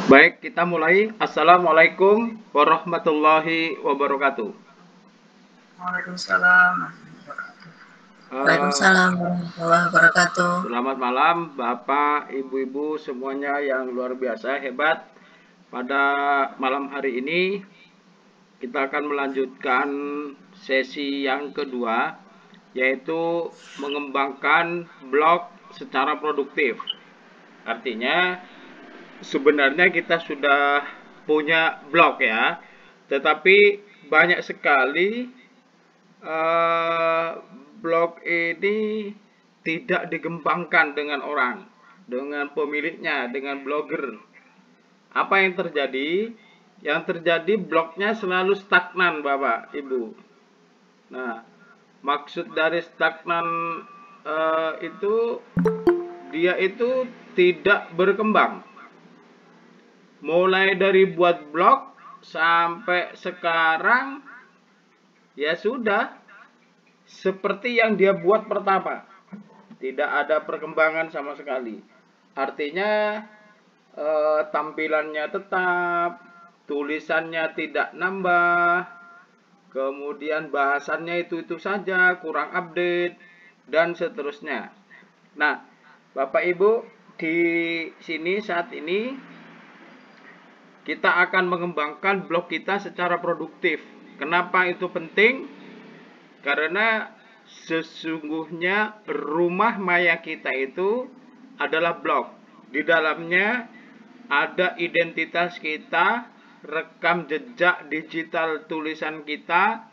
Baik, kita mulai. Assalamualaikum warahmatullahi wabarakatuh. Waalaikumsalam. Eh, Waalaikumsalam warahmatullahi wabarakatuh. Selamat malam, Bapak, Ibu-ibu semuanya yang luar biasa hebat. Pada malam hari ini kita akan melanjutkan sesi yang kedua, yaitu mengembangkan blog secara produktif. Artinya, sebenarnya kita sudah punya blog ya, tetapi banyak sekali eh, blog ini tidak dikembangkan dengan orang, dengan pemiliknya, dengan blogger. Apa yang terjadi? Yang terjadi blognya selalu stagnan, Bapak, Ibu. Nah, maksud dari stagnan itu dia itu tidak berkembang. Mulai dari buat blog sampai sekarang ya sudah seperti yang dia buat pertama. Tidak ada perkembangan sama sekali. Artinya tampilannya tetap, tulisannya tidak nambah, kemudian bahasannya itu saja, kurang update, dan seterusnya. Nah, Bapak Ibu, di sini saat ini kita akan mengembangkan blog kita secara produktif. Kenapa itu penting? Karena sesungguhnya rumah maya kita itu adalah blog. Di dalamnya ada identitas kita, rekam jejak digital tulisan kita,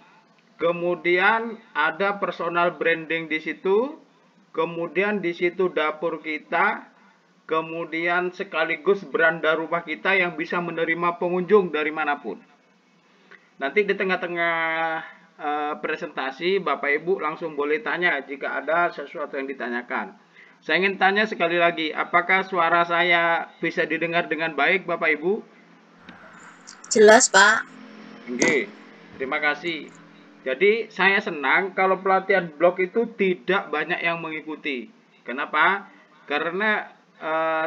kemudian ada personal branding di situ, kemudian di situ dapur kita, kemudian sekaligus beranda rumah kita yang bisa menerima pengunjung dari manapun. Nanti di tengah-tengah presentasi, Bapak Ibu langsung boleh tanya jika ada sesuatu yang ditanyakan. Saya ingin tanya sekali lagi, apakah suara saya bisa didengar dengan baik, Bapak Ibu? Jelas, Pak. Oke, terima kasih. Jadi saya senang kalau pelatihan blog itu tidak banyak yang mengikuti. Kenapa? Karena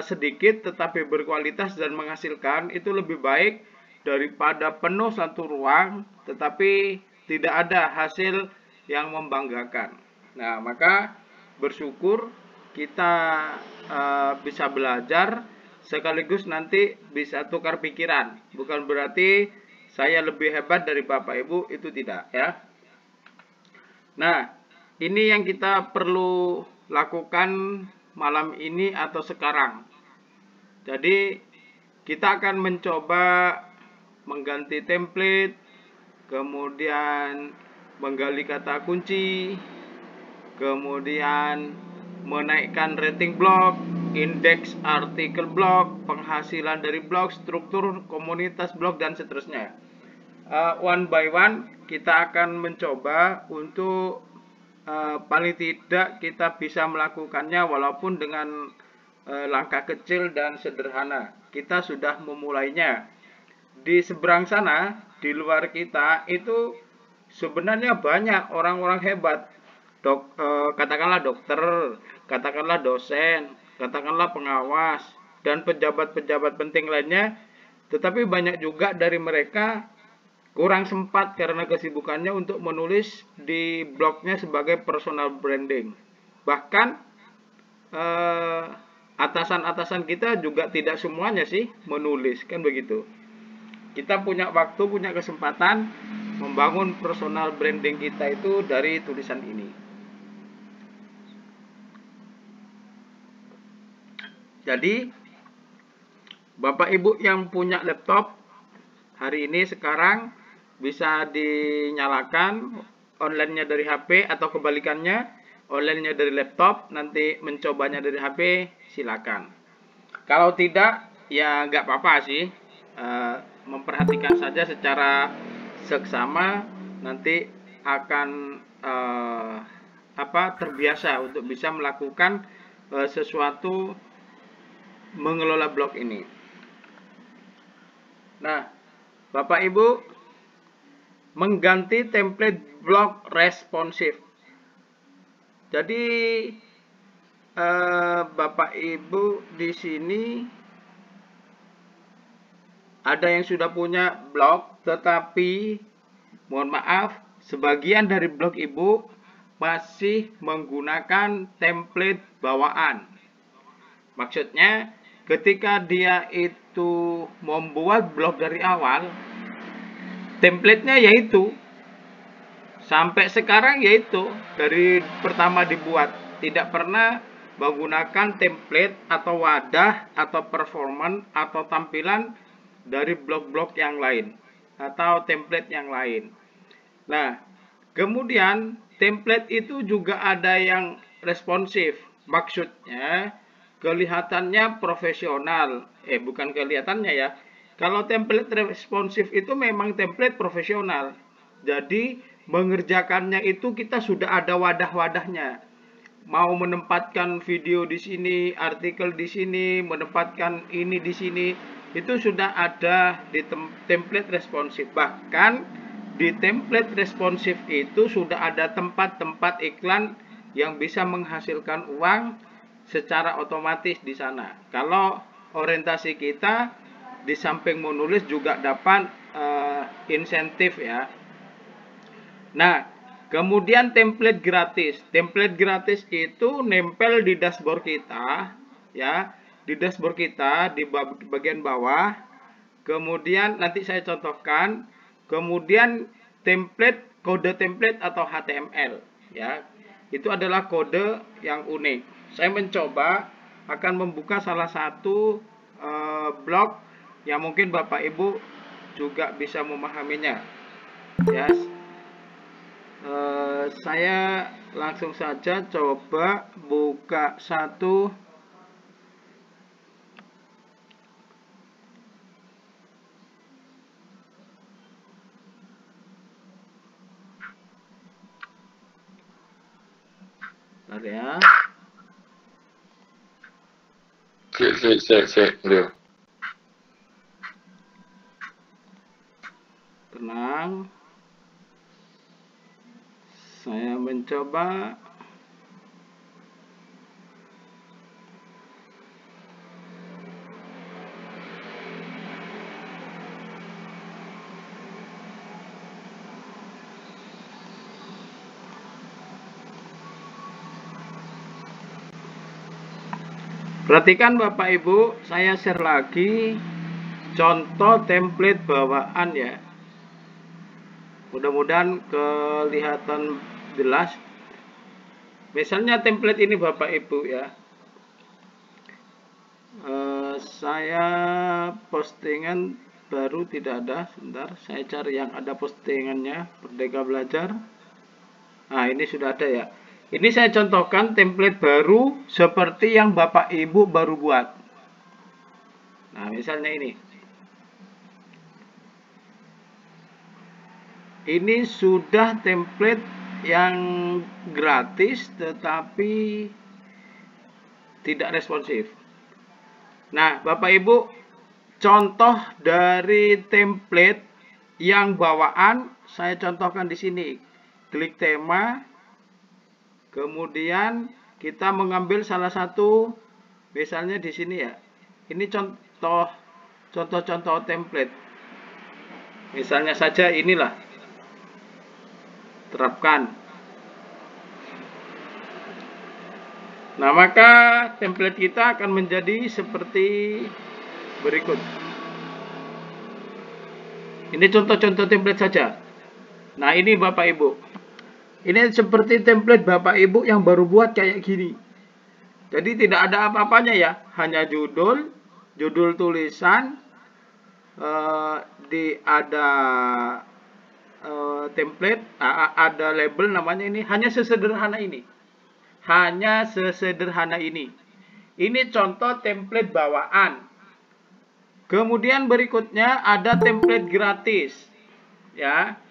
sedikit tetapi berkualitas dan menghasilkan itu lebih baik daripada penuh satu ruang tetapi tidak ada hasil yang membanggakan. Nah, maka bersyukur kita bisa belajar sekaligus nanti bisa tukar pikiran. Bukan berarti saya lebih hebat dari Bapak Ibu, itu tidak ya. Nah, ini yang kita perlu lakukan malam ini atau sekarang. Jadi, kita akan mencoba mengganti template, kemudian menggali kata kunci, kemudian menaikkan rating blog, indeks artikel blog, penghasilan dari blog, struktur komunitas blog, dan seterusnya. One by one kita akan mencoba untuk paling tidak kita bisa melakukannya walaupun dengan langkah kecil dan sederhana. Kita sudah memulainya. Di seberang sana, di luar kita itu sebenarnya banyak orang-orang hebat. Katakanlah dokter, katakanlah dosen, katakanlah pengawas, dan pejabat-pejabat penting lainnya. Tetapi banyak juga dari mereka kurang sempat karena kesibukannya untuk menulis di blognya sebagai personal branding. Bahkan atasan-atasan kita juga tidak semuanya sih menulis, kan begitu. Kita punya waktu, punya kesempatan membangun personal branding kita itu dari tulisan ini. Jadi, Bapak Ibu yang punya laptop hari ini sekarang bisa dinyalakan online-nya dari HP atau kebalikannya, online-nya dari laptop, nanti mencobanya dari HP, silakan. Kalau tidak, ya nggak apa-apa sih, memperhatikan saja secara seksama, nanti akan terbiasa untuk bisa melakukan sesuatu mengelola blog ini. Nah, Bapak Ibu, mengganti template blog responsif. Jadi Bapak Ibu di sini ada yang sudah punya blog, tetapi mohon maaf, sebagian dari blog Ibu masih menggunakan template bawaan. Maksudnya, ketika dia itu membuat blog dari awal, template-nya yaitu sampai sekarang yaitu dari pertama dibuat, tidak pernah menggunakan template atau wadah atau performance atau tampilan dari blog-blog yang lain atau template yang lain. Nah, kemudian template itu juga ada yang responsif. Maksudnya kelihatannya profesional. Bukan kelihatannya ya. Kalau template responsif itu memang template profesional. Jadi mengerjakannya itu kita sudah ada wadah-wadahnya. Mau menempatkan video di sini, artikel di sini, menempatkan ini di sini, itu sudah ada di template responsif. Bahkan di template responsif itu sudah ada tempat-tempat iklan yang bisa menghasilkan uang secara otomatis di sana. Kalau orientasi kita di samping menulis juga dapat insentif ya. Nah, kemudian template gratis. Template gratis itu nempel di dashboard kita ya, di dashboard kita di bagian bawah. Kemudian nanti saya contohkan. Kemudian template, kode template atau HTML ya. Itu adalah kode yang unik. Saya mencoba akan membuka salah satu blog yang mungkin Bapak Ibu juga bisa memahaminya. Ya. Saya langsung saja coba buka satu ya. Leo. Tenang. Saya mencoba. Perhatikan Bapak Ibu, saya share lagi contoh template bawaan ya. Mudah-mudahan kelihatan jelas. Misalnya template ini Bapak Ibu ya. Saya postingan baru tidak ada. Sebentar, saya cari yang ada postingannya. Merdeka Belajar. Nah, ini sudah ada ya. Ini saya contohkan template baru seperti yang Bapak Ibu baru buat. Nah, misalnya ini. Ini sudah template yang gratis tetapi tidak responsif. Nah, Bapak Ibu, contoh dari template yang bawaan saya contohkan di sini. Klik tema. Kemudian kita mengambil salah satu, misalnya di sini ya. Ini contoh template. Misalnya saja inilah. Terapkan. Nah, maka template kita akan menjadi seperti berikut. Ini contoh-contoh template saja. Nah, ini Bapak Ibu. Ini seperti template Bapak Ibu yang baru buat kayak gini. Jadi tidak ada apa-apanya ya. Hanya judul tulisan, ada template, ada label namanya ini. Hanya sesederhana ini. Hanya sesederhana ini. Ini contoh template bawaan. Kemudian berikutnya ada template gratis. Ya.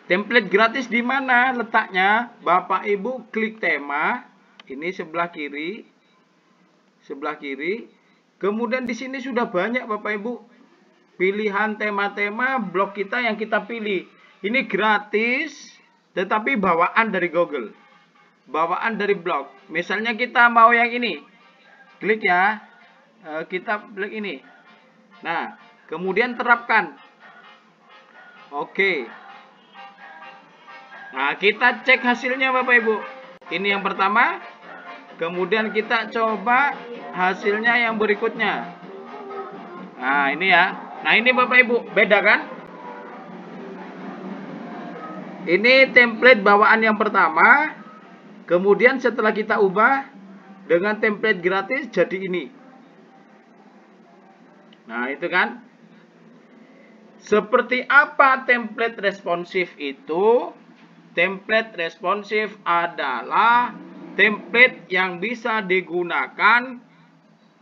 Template gratis di mana letaknya? Bapak Ibu klik tema, ini sebelah kiri. Sebelah kiri. Kemudian di sini sudah banyak Bapak Ibu pilihan tema-tema blog kita yang kita pilih. Ini gratis tetapi bawaan dari Google. Bawaan dari blog. Misalnya kita mau yang ini. Klik ya. Kita klik ini. Nah, kemudian terapkan. Oke. Nah, kita cek hasilnya Bapak Ibu. Ini yang pertama. Kemudian kita coba hasilnya yang berikutnya. Nah, ini ya. Nah, ini Bapak Ibu, beda kan? Ini template bawaan yang pertama. Kemudian setelah kita ubah dengan template gratis jadi ini. Nah, itu kan. Seperti apa template responsif itu? Template responsif adalah template yang bisa digunakan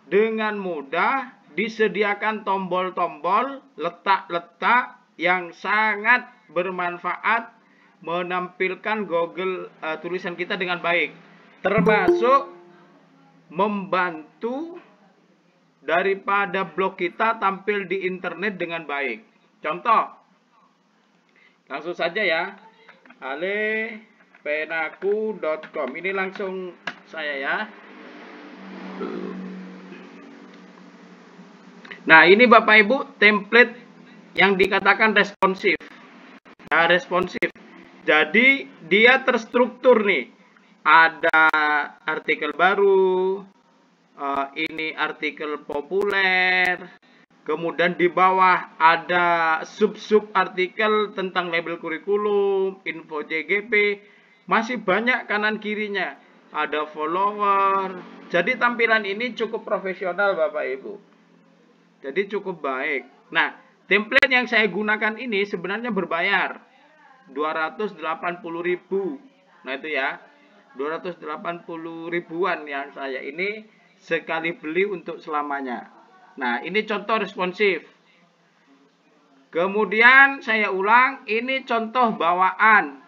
dengan mudah, disediakan tombol-tombol, letak-letak yang sangat bermanfaat, menampilkan Google tulisan kita dengan baik, termasuk membantu daripada blog kita tampil di internet dengan baik. Contoh, langsung saja ya, alepenaku.com. Ini langsung saya ya. Nah, ini Bapak Ibu template yang dikatakan responsif. Nah, responsif. Jadi dia terstruktur nih. Ada artikel baru, ini artikel populer, kemudian di bawah ada sub-sub artikel tentang label kurikulum, info JGP, masih banyak kanan kirinya, ada follower. Jadi tampilan ini cukup profesional Bapak Ibu. Jadi cukup baik. Nah, template yang saya gunakan ini sebenarnya berbayar 280.000. Nah, itu ya. 280 ribuan yang saya ini sekali beli untuk selamanya. Nah, ini contoh responsif. Kemudian saya ulang, ini contoh bawaan.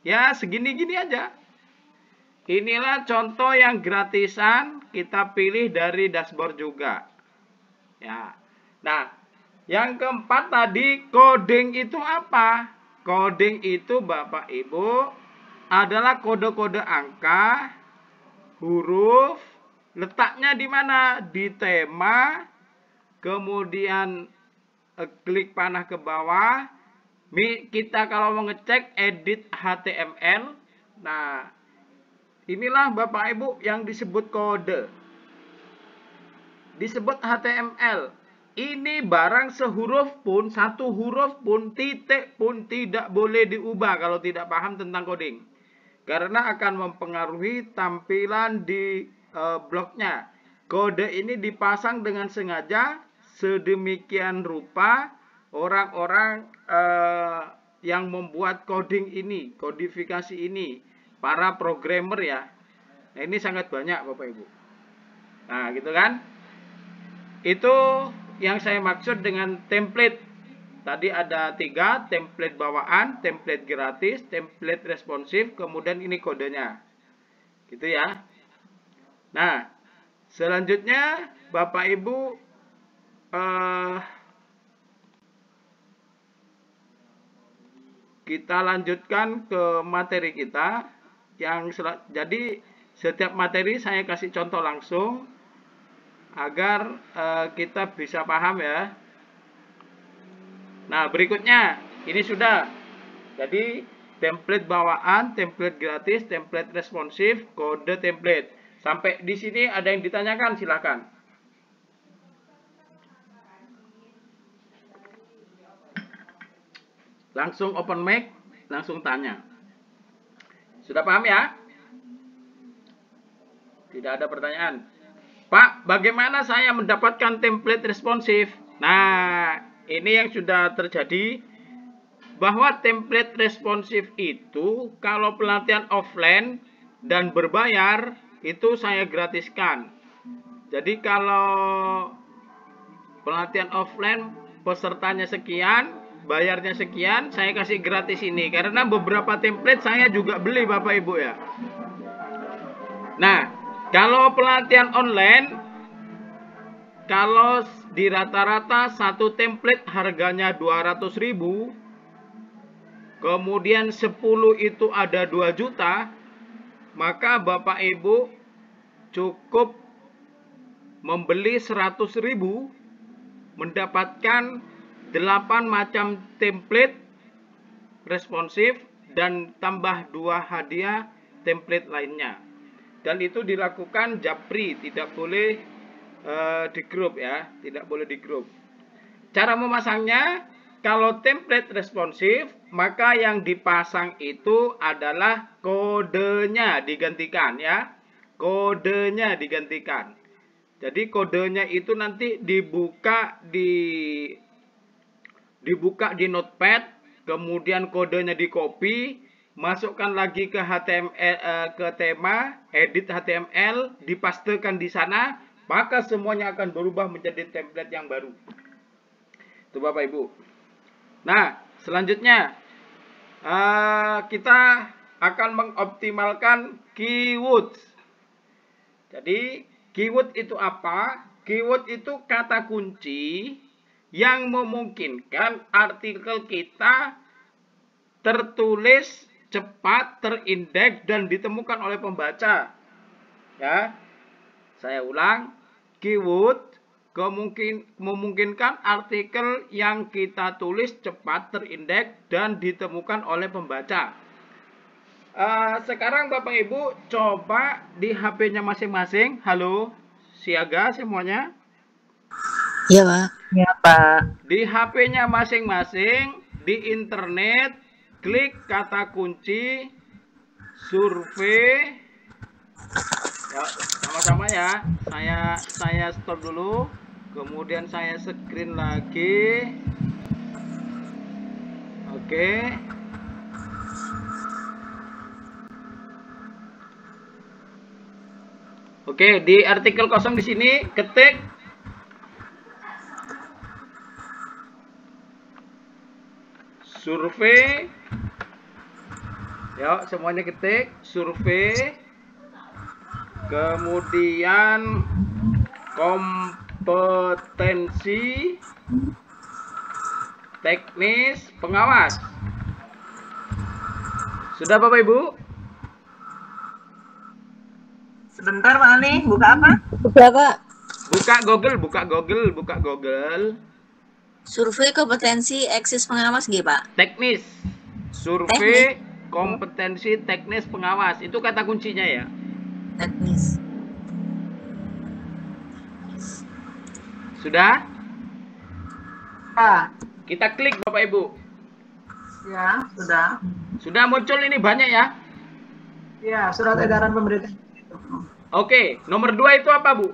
Ya, segini-gini aja. Inilah contoh yang gratisan, kita pilih dari dashboard juga. Ya. Nah, yang keempat tadi, coding itu apa? Coding itu Bapak Ibu adalah kode-kode angka, huruf, letaknya di mana? Di tema, kemudian klik panah ke bawah. Kita kalau mau ngecek edit HTML, nah inilah Bapak Ibu yang disebut kode. Disebut HTML. Ini barang sehuruf pun, satu huruf pun, titik pun tidak boleh diubah kalau tidak paham tentang coding. Karena akan mempengaruhi tampilan di blognya. Kode ini dipasang dengan sengaja sedemikian rupa orang-orang yang membuat coding ini, kodifikasi ini, para programmer ya. Nah, ini sangat banyak Bapak Ibu. Nah, gitu kan? Itu yang saya maksud dengan template. Tadi ada 3, template bawaan, template gratis, template responsif, kemudian ini kodenya. Gitu ya. Nah, selanjutnya Bapak Ibu kita lanjutkan ke materi kita. Jadi setiap materi saya kasih contoh langsung agar kita bisa paham ya. Nah, berikutnya ini sudah. Jadi template bawaan, template gratis, template responsif, kode template. Sampai di sini ada yang ditanyakan, silakan. Langsung open mic, langsung tanya. Sudah paham ya? Tidak ada pertanyaan. Pak, bagaimana saya mendapatkan template responsif? Nah, ini yang sudah terjadi, bahwa template responsif itu kalau pelatihan offline dan berbayar itu saya gratiskan. Jadi kalau pelatihan offline pesertanya sekian, bayarnya sekian, saya kasih gratis ini. Karena beberapa template saya juga beli Bapak Ibu ya. Nah, kalau pelatihan online, kalau di rata-rata satu template harganya 200.000, kemudian 10 itu ada 2 juta, maka Bapak Ibu cukup membeli 100.000 mendapatkan 8 macam template responsif dan tambah 2 hadiah template lainnya. Dan itu dilakukan japri, tidak boleh di grup ya, tidak boleh di grup. Cara memasangnya, kalau template responsif, maka yang dipasang itu adalah kodenya digantikan ya. Kodenya digantikan. Jadi kodenya itu nanti dibuka di notepad, kemudian kodenya di copy, masukkan lagi ke HTML, ke tema, edit HTML, dipastekan di sana, maka semuanya akan berubah menjadi template yang baru. Itu Bapak Ibu. Nah, selanjutnya kita akan mengoptimalkan keywords. Jadi, keyword itu apa? Keyword itu kata kunci yang memungkinkan artikel kita tertulis cepat, terindeks, dan ditemukan oleh pembaca. Ya, saya ulang, keyword memungkinkan artikel yang kita tulis cepat, terindeks, dan ditemukan oleh pembaca. Sekarang Bapak Ibu coba di HP-nya masing-masing. Halo, siaga semuanya? Iya, Pak. Ya, Pak. Di HP-nya masing-masing, di internet, klik kata kunci survei. Ya, sama-sama ya. Saya stop dulu. Kemudian saya screen lagi. Oke. Oke, di artikel kosong di sini ketik survei. Ya, semuanya ketik survei. Kemudian kompetensi teknis pengawas. Sudah Bapak Ibu? Sebentar Pak Ali, buka apa? Udah, Pak. Buka Google. Survei kompetensi eksis pengawas nggih, Pak? Teknis. Survei kompetensi teknis pengawas. Itu kata kuncinya ya. Teknis. Sudah? Ya, Kita klik Bapak Ibu. ya sudah. Sudah muncul ini banyak ya. Ya, surat edaran pemerintah. Oke, nomor 2 itu apa Bu?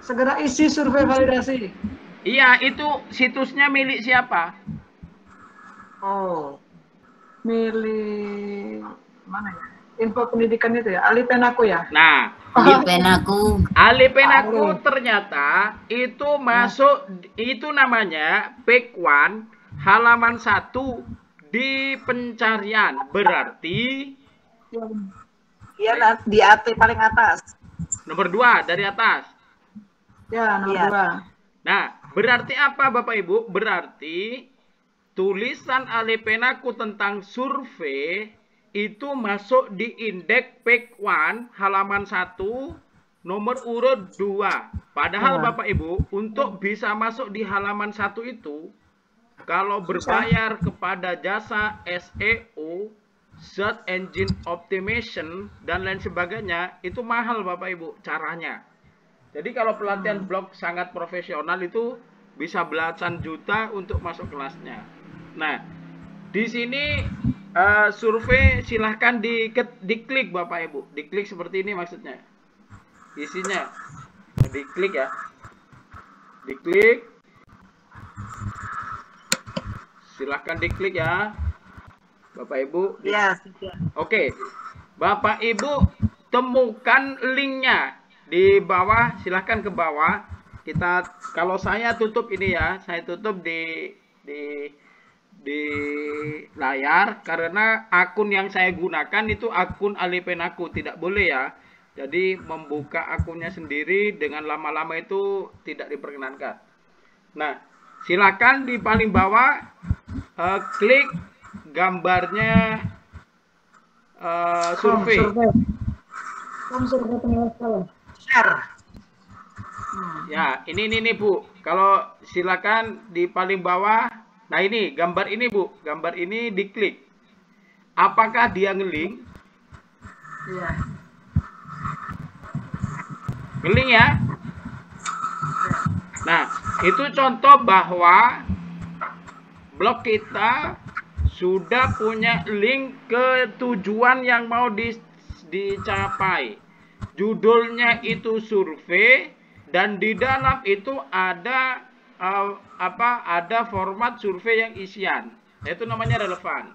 Segera isi survei validasi. Iya, itu situsnya milik siapa? Oh, milih mana ya? Info pendidikan itu ya, Alipenaku ya. Nah, Alipenaku. Alipenaku ternyata itu masuk, itu namanya page 1 halaman 1 di pencarian. Berarti Iya, di AT paling atas. nomor 2 dari atas. Ya, nomor 2. Nah, berarti apa Bapak Ibu? Berarti tulisan Alipenaku tentang survei itu masuk di indeks page 1 halaman 1 nomor urut 2. Padahal Bapak Ibu, untuk bisa masuk di halaman 1 itu, kalau berbayar kepada jasa SEO, Search Engine Optimization, dan lain sebagainya, itu mahal Bapak Ibu caranya. Jadi kalau pelatihan blog sangat profesional itu bisa belasan juta untuk masuk kelasnya. Nah, di sini survei silahkan diklik Bapak Ibu. Diklik seperti ini maksudnya. Isinya. Diklik ya. Diklik. Silahkan diklik ya. Bapak Ibu. Ya, Oke. Bapak Ibu temukan linknya di bawah, silahkan ke bawah. Kalau saya tutup ini ya, saya tutup di layar karena akun yang saya gunakan itu akun Alipenaku, tidak boleh ya. Jadi membuka akunnya sendiri dengan lama-lama itu tidak diperkenankan. Nah, silakan di paling bawah klik gambarnya survei. Survei pengawas calon. Share. Ya, ini Bu. Kalau silakan di paling bawah. Nah, ini gambar ini Bu. Gambar ini diklik. Apakah dia ngeling? Iya. Ngeling ya? Nah, itu contoh bahwa blog kita sudah punya link ke tujuan yang mau dicapai. Judulnya itu survei dan di dalam itu ada ada format survei yang isian. Itu namanya relevan.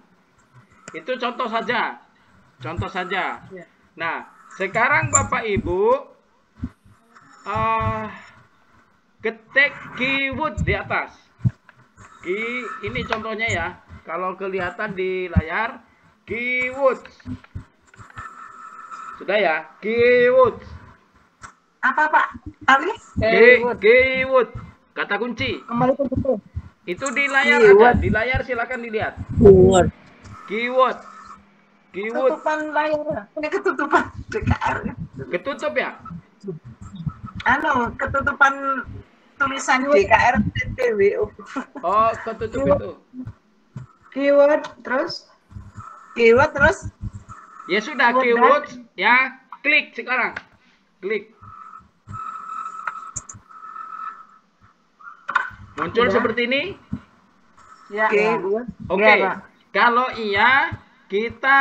Itu contoh saja. Contoh saja. Nah, sekarang Bapak Ibu ketik keyword di atas. Ini contohnya ya. Kalau kelihatan di layar, keyword. Sudah ya, keyword. Apa Pak? Ali? Keyword. Kata kunci. Kembali ke situ. Itu di layar Keyword. ada. Di layar silakan dilihat. Keyword. Keyword. Keyword. Ketutupan layar. Ini ketutupan DKR. Ketutup ya? Ketutupan tulisan DKR TWO. Oh, ketutup itu. Keyword terus. Ya sudah, keyword ya. Klik sekarang. Klik. Muncul seperti ini. Ya. Oke. Ya, Pak. Kalau iya, kita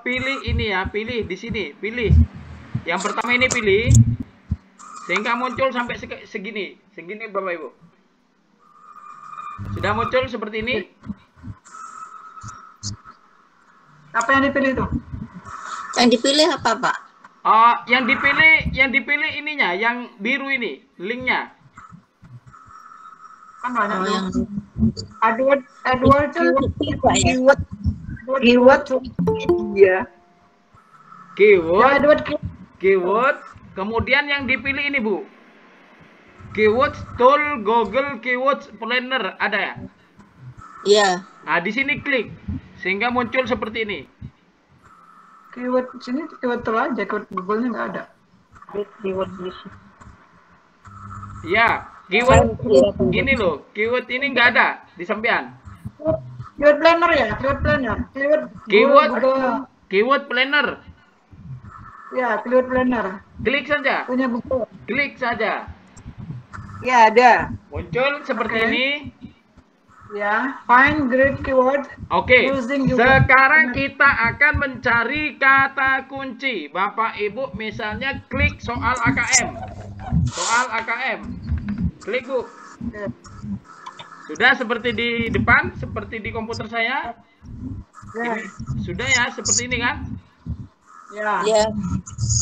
pilih ini ya, pilih di sini, pilih. Yang pertama ini pilih. Sehingga muncul sampai segini. Segini Bapak Ibu. Sudah muncul seperti ini. Apa yang dipilih itu? Yang dipilih apa, Pak? Yang dipilih ininya, yang biru ini, linknya. Kan banyak tuh. Yang Edward Pak ya? keyword. Iya. Keyword. Edward Keyword. Kemudian yang dipilih ini Bu. Keyword tool Google Keyword Planner ada ya? Iya. Nah di sini klik sehingga muncul seperti ini. keyword sini keyword tool aja, keyword Google-nya nggak ada. Keyword Ya, keyword ini loh. Keyword ini nggak ada di sampean. Keyword planner ya, keyword planner. Keyword Planner. Ya, keyword planner. Klik saja. Punya Google. Klik saja. Ya, ada. Muncul seperti Oke. ini. Ya, find great keyword. Oke, Using Google. sekarang kita akan mencari kata kunci. Bapak Ibu misalnya klik soal AKM. Soal AKM. Klik Bu. Ya. Sudah seperti di depan, seperti di komputer saya. Ya. Ini, sudah ya, seperti ini kan? Ya. Iya.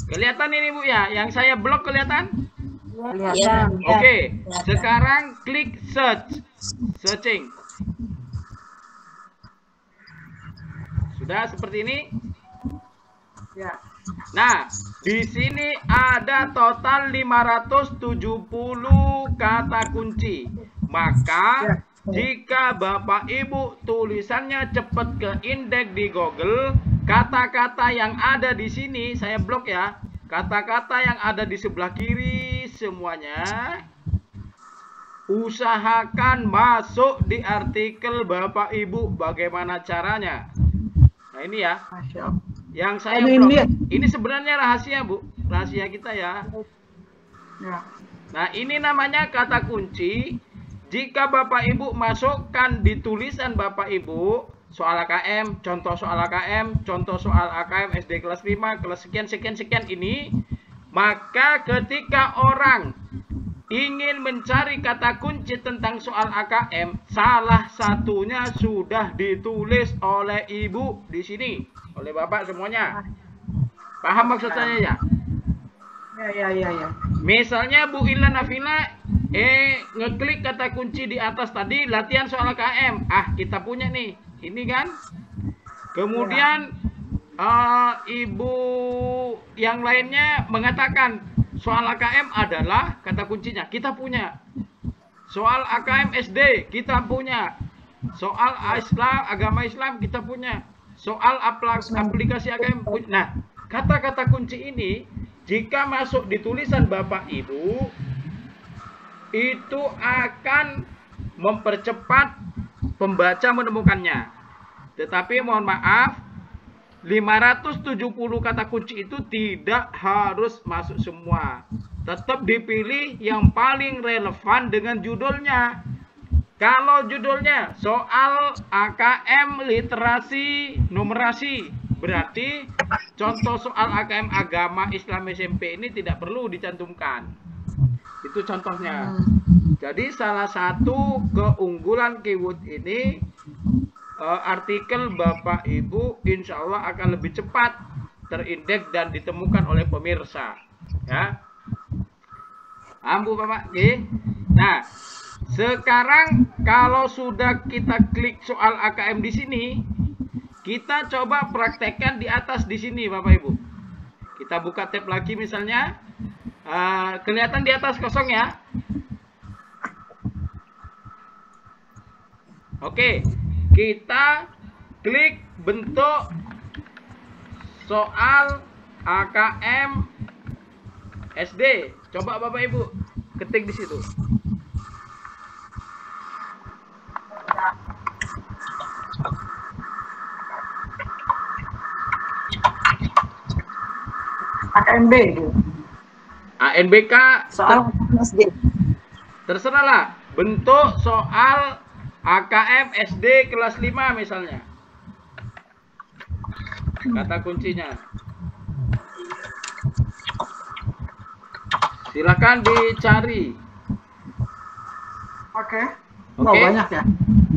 Kelihatan ini Bu ya, yang saya blok kelihatan? Iya. Oke, sekarang klik search. Searching. Sudah seperti ini. Ya. Nah, di sini ada total 570 kata kunci. Maka jika Bapak Ibu tulisannya cepat ke indeks di Google, kata-kata yang ada di sini saya blok ya. Kata-kata yang ada di sebelah kiri semuanya usahakan masuk di artikel Bapak Ibu. Bagaimana caranya? Nah ini ya, Masya Allah. yang saya Ini blok. dia. Ini sebenarnya rahasia Bu, rahasia kita ya. Ya. Nah ini namanya kata kunci. Jika Bapak Ibu masukkan di tulisan Bapak Ibu, soal AKM, contoh soal AKM, contoh soal AKM SD kelas 5, kelas sekian ini, maka ketika orang ingin mencari kata kunci tentang soal AKM, salah satunya sudah ditulis oleh Ibu di sini, oleh Bapak semuanya. Paham maksud saya ya? Ya. Misalnya Bu Ila Nafila ngeklik kata kunci di atas tadi latihan soal AKM. Kita punya nih. Ini kan. Kemudian Ibu yang lainnya mengatakan soal AKM adalah kata kuncinya. Kita punya. Soal AKM SD kita punya. Soal Islam, agama Islam kita punya. Soal aplikasi AKM. Nah, kata-kata kunci ini jika masuk di tulisan Bapak Ibu, itu akan mempercepat pembaca menemukannya. Tetapi mohon maaf, 570 kata kunci itu tidak harus masuk semua. Tetap dipilih yang paling relevan dengan judulnya. Kalau judulnya soal AKM literasi numerasi, berarti contoh soal AKM agama Islam SMP ini tidak perlu dicantumkan. Itu contohnya. Jadi salah satu keunggulan keyword ini, artikel Bapak Ibu insya Allah akan lebih cepat terindeks dan ditemukan oleh pemirsa. Ya, ambu Bapak. Nah, sekarang kalau sudah kita klik soal AKM di sini, kita coba praktekkan di atas di sini Bapak Ibu. Kita buka tab lagi misalnya, kelihatan di atas kosong ya. Oke, kita klik bentuk soal AKM SD. Coba Bapak Ibu ketik di situ. AKMB gitu. ANBK Soal SD. terserahlah. Bentuk soal AKM SD kelas 5 misalnya. Kata kuncinya. Silakan dicari. Oke. Oke. Oh, banyak ya?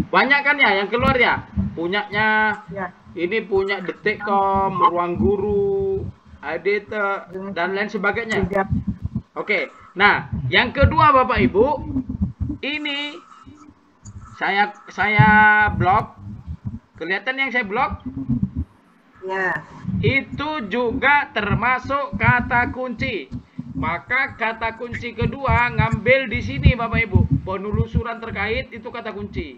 Banyak kan ya yang keluar ya? Punyanya Ya. ini punya Detikcom, Ruang Guru, ADT dan lain sebagainya. Tiga. Oke. Nah, yang kedua Bapak Ibu, ini saya blok. Kelihatan yang saya blok? Ya. Itu juga termasuk kata kunci. Maka kata kunci kedua ngambil di sini Bapak Ibu. Penelusuran terkait itu kata kunci.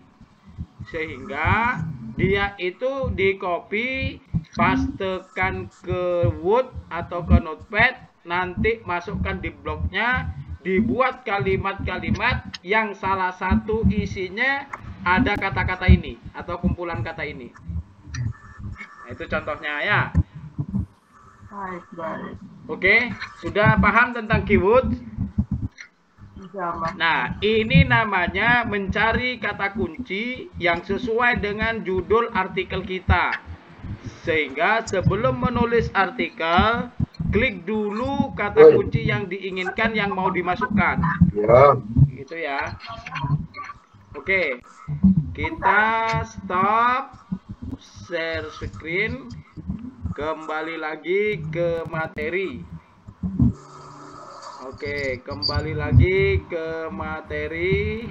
Sehingga dia itu di copy, pastekan ke Word atau ke Notepad, nanti masukkan di blognya, dibuat kalimat-kalimat yang salah satu isinya ada kata-kata ini atau kumpulan kata ini. Nah, itu contohnya ya. Baik. Oke, sudah paham tentang keyword? Insyaallah. Nah, ini namanya mencari kata kunci yang sesuai dengan judul artikel kita. Sehingga sebelum menulis artikel, klik dulu kata kunci yang diinginkan yang mau dimasukkan. Ya. Gitu ya. Oke, kita stop share screen. Kembali lagi ke materi. Oke, kembali lagi ke materi.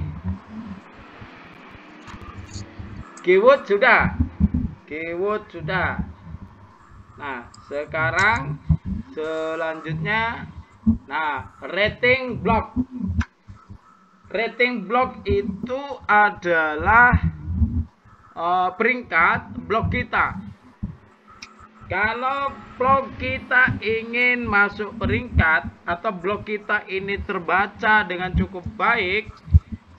Keyword sudah. Keyword sudah. Nah, sekarang selanjutnya, nah, rating block. Rating block itu adalah peringkat blog kita. Kalau blog kita ingin masuk peringkat atau blog kita ini terbaca dengan cukup baik,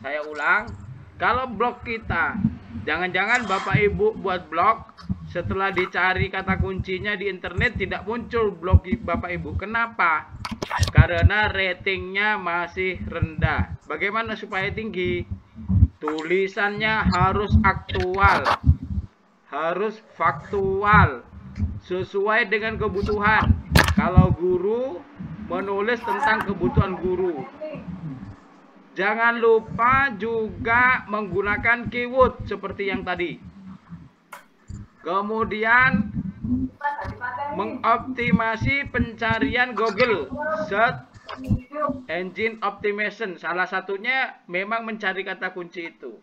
saya ulang, kalau blog kita, jangan-jangan Bapak Ibu buat blog, setelah dicari kata kuncinya di internet tidak muncul blog Bapak Ibu. Kenapa? Karena ratingnya masih rendah. Bagaimana supaya tinggi? Tulisannya harus aktual, harus faktual, sesuai dengan kebutuhan. Kalau guru menulis tentang kebutuhan guru. Jangan lupa juga menggunakan keyword seperti yang tadi. Kemudian mengoptimasi pencarian Google Search Engine Optimization. Salah satunya memang mencari kata kunci itu.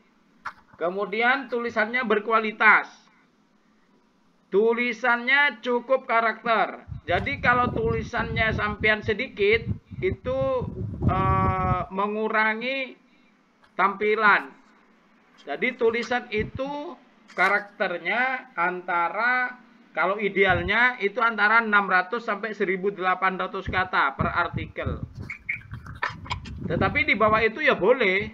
Kemudian tulisannya berkualitas. Tulisannya cukup karakter. Jadi kalau tulisannya sampean sedikit, itu mengurangi tampilan. Jadi tulisan itu karakternya antara Kalau idealnya itu antara 600 sampai 1800 kata per artikel. Tetapi di bawah itu ya boleh.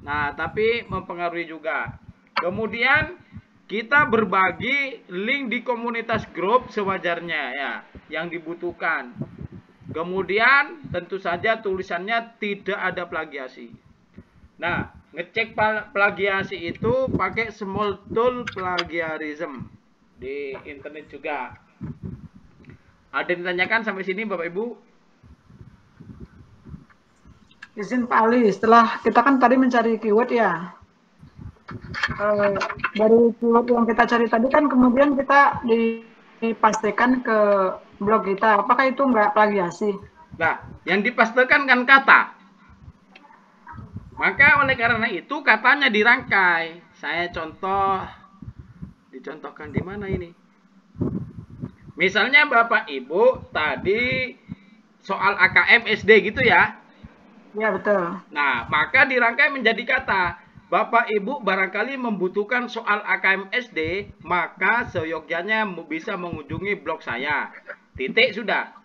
Nah, tapi mempengaruhi juga. Kemudian kita berbagi link di komunitas grup sewajarnya ya, yang dibutuhkan. Kemudian tentu saja tulisannya tidak ada plagiasi. Nah, ngecek plagiasi itu pakai small tool plagiarism di internet juga. Ada yang ditanyakan sampai sini Bapak Ibu? Izin Pak Ali, setelah kita kan tadi mencari keyword ya. Dari keyword yang kita cari tadi kan kemudian kita dipastikan ke blog kita. Apakah itu enggak plagiasi? Nah, yang dipastikan kan kata. Maka oleh karena itu katanya dirangkai. Saya dicontohkan di mana ini? Misalnya Bapak Ibu tadi soal AKM SD gitu ya. Ya, betul. Nah, maka dirangkai menjadi kata. Bapak Ibu barangkali membutuhkan soal AKM SD, maka seyogyanya bisa mengunjungi blog saya. Titik sudah.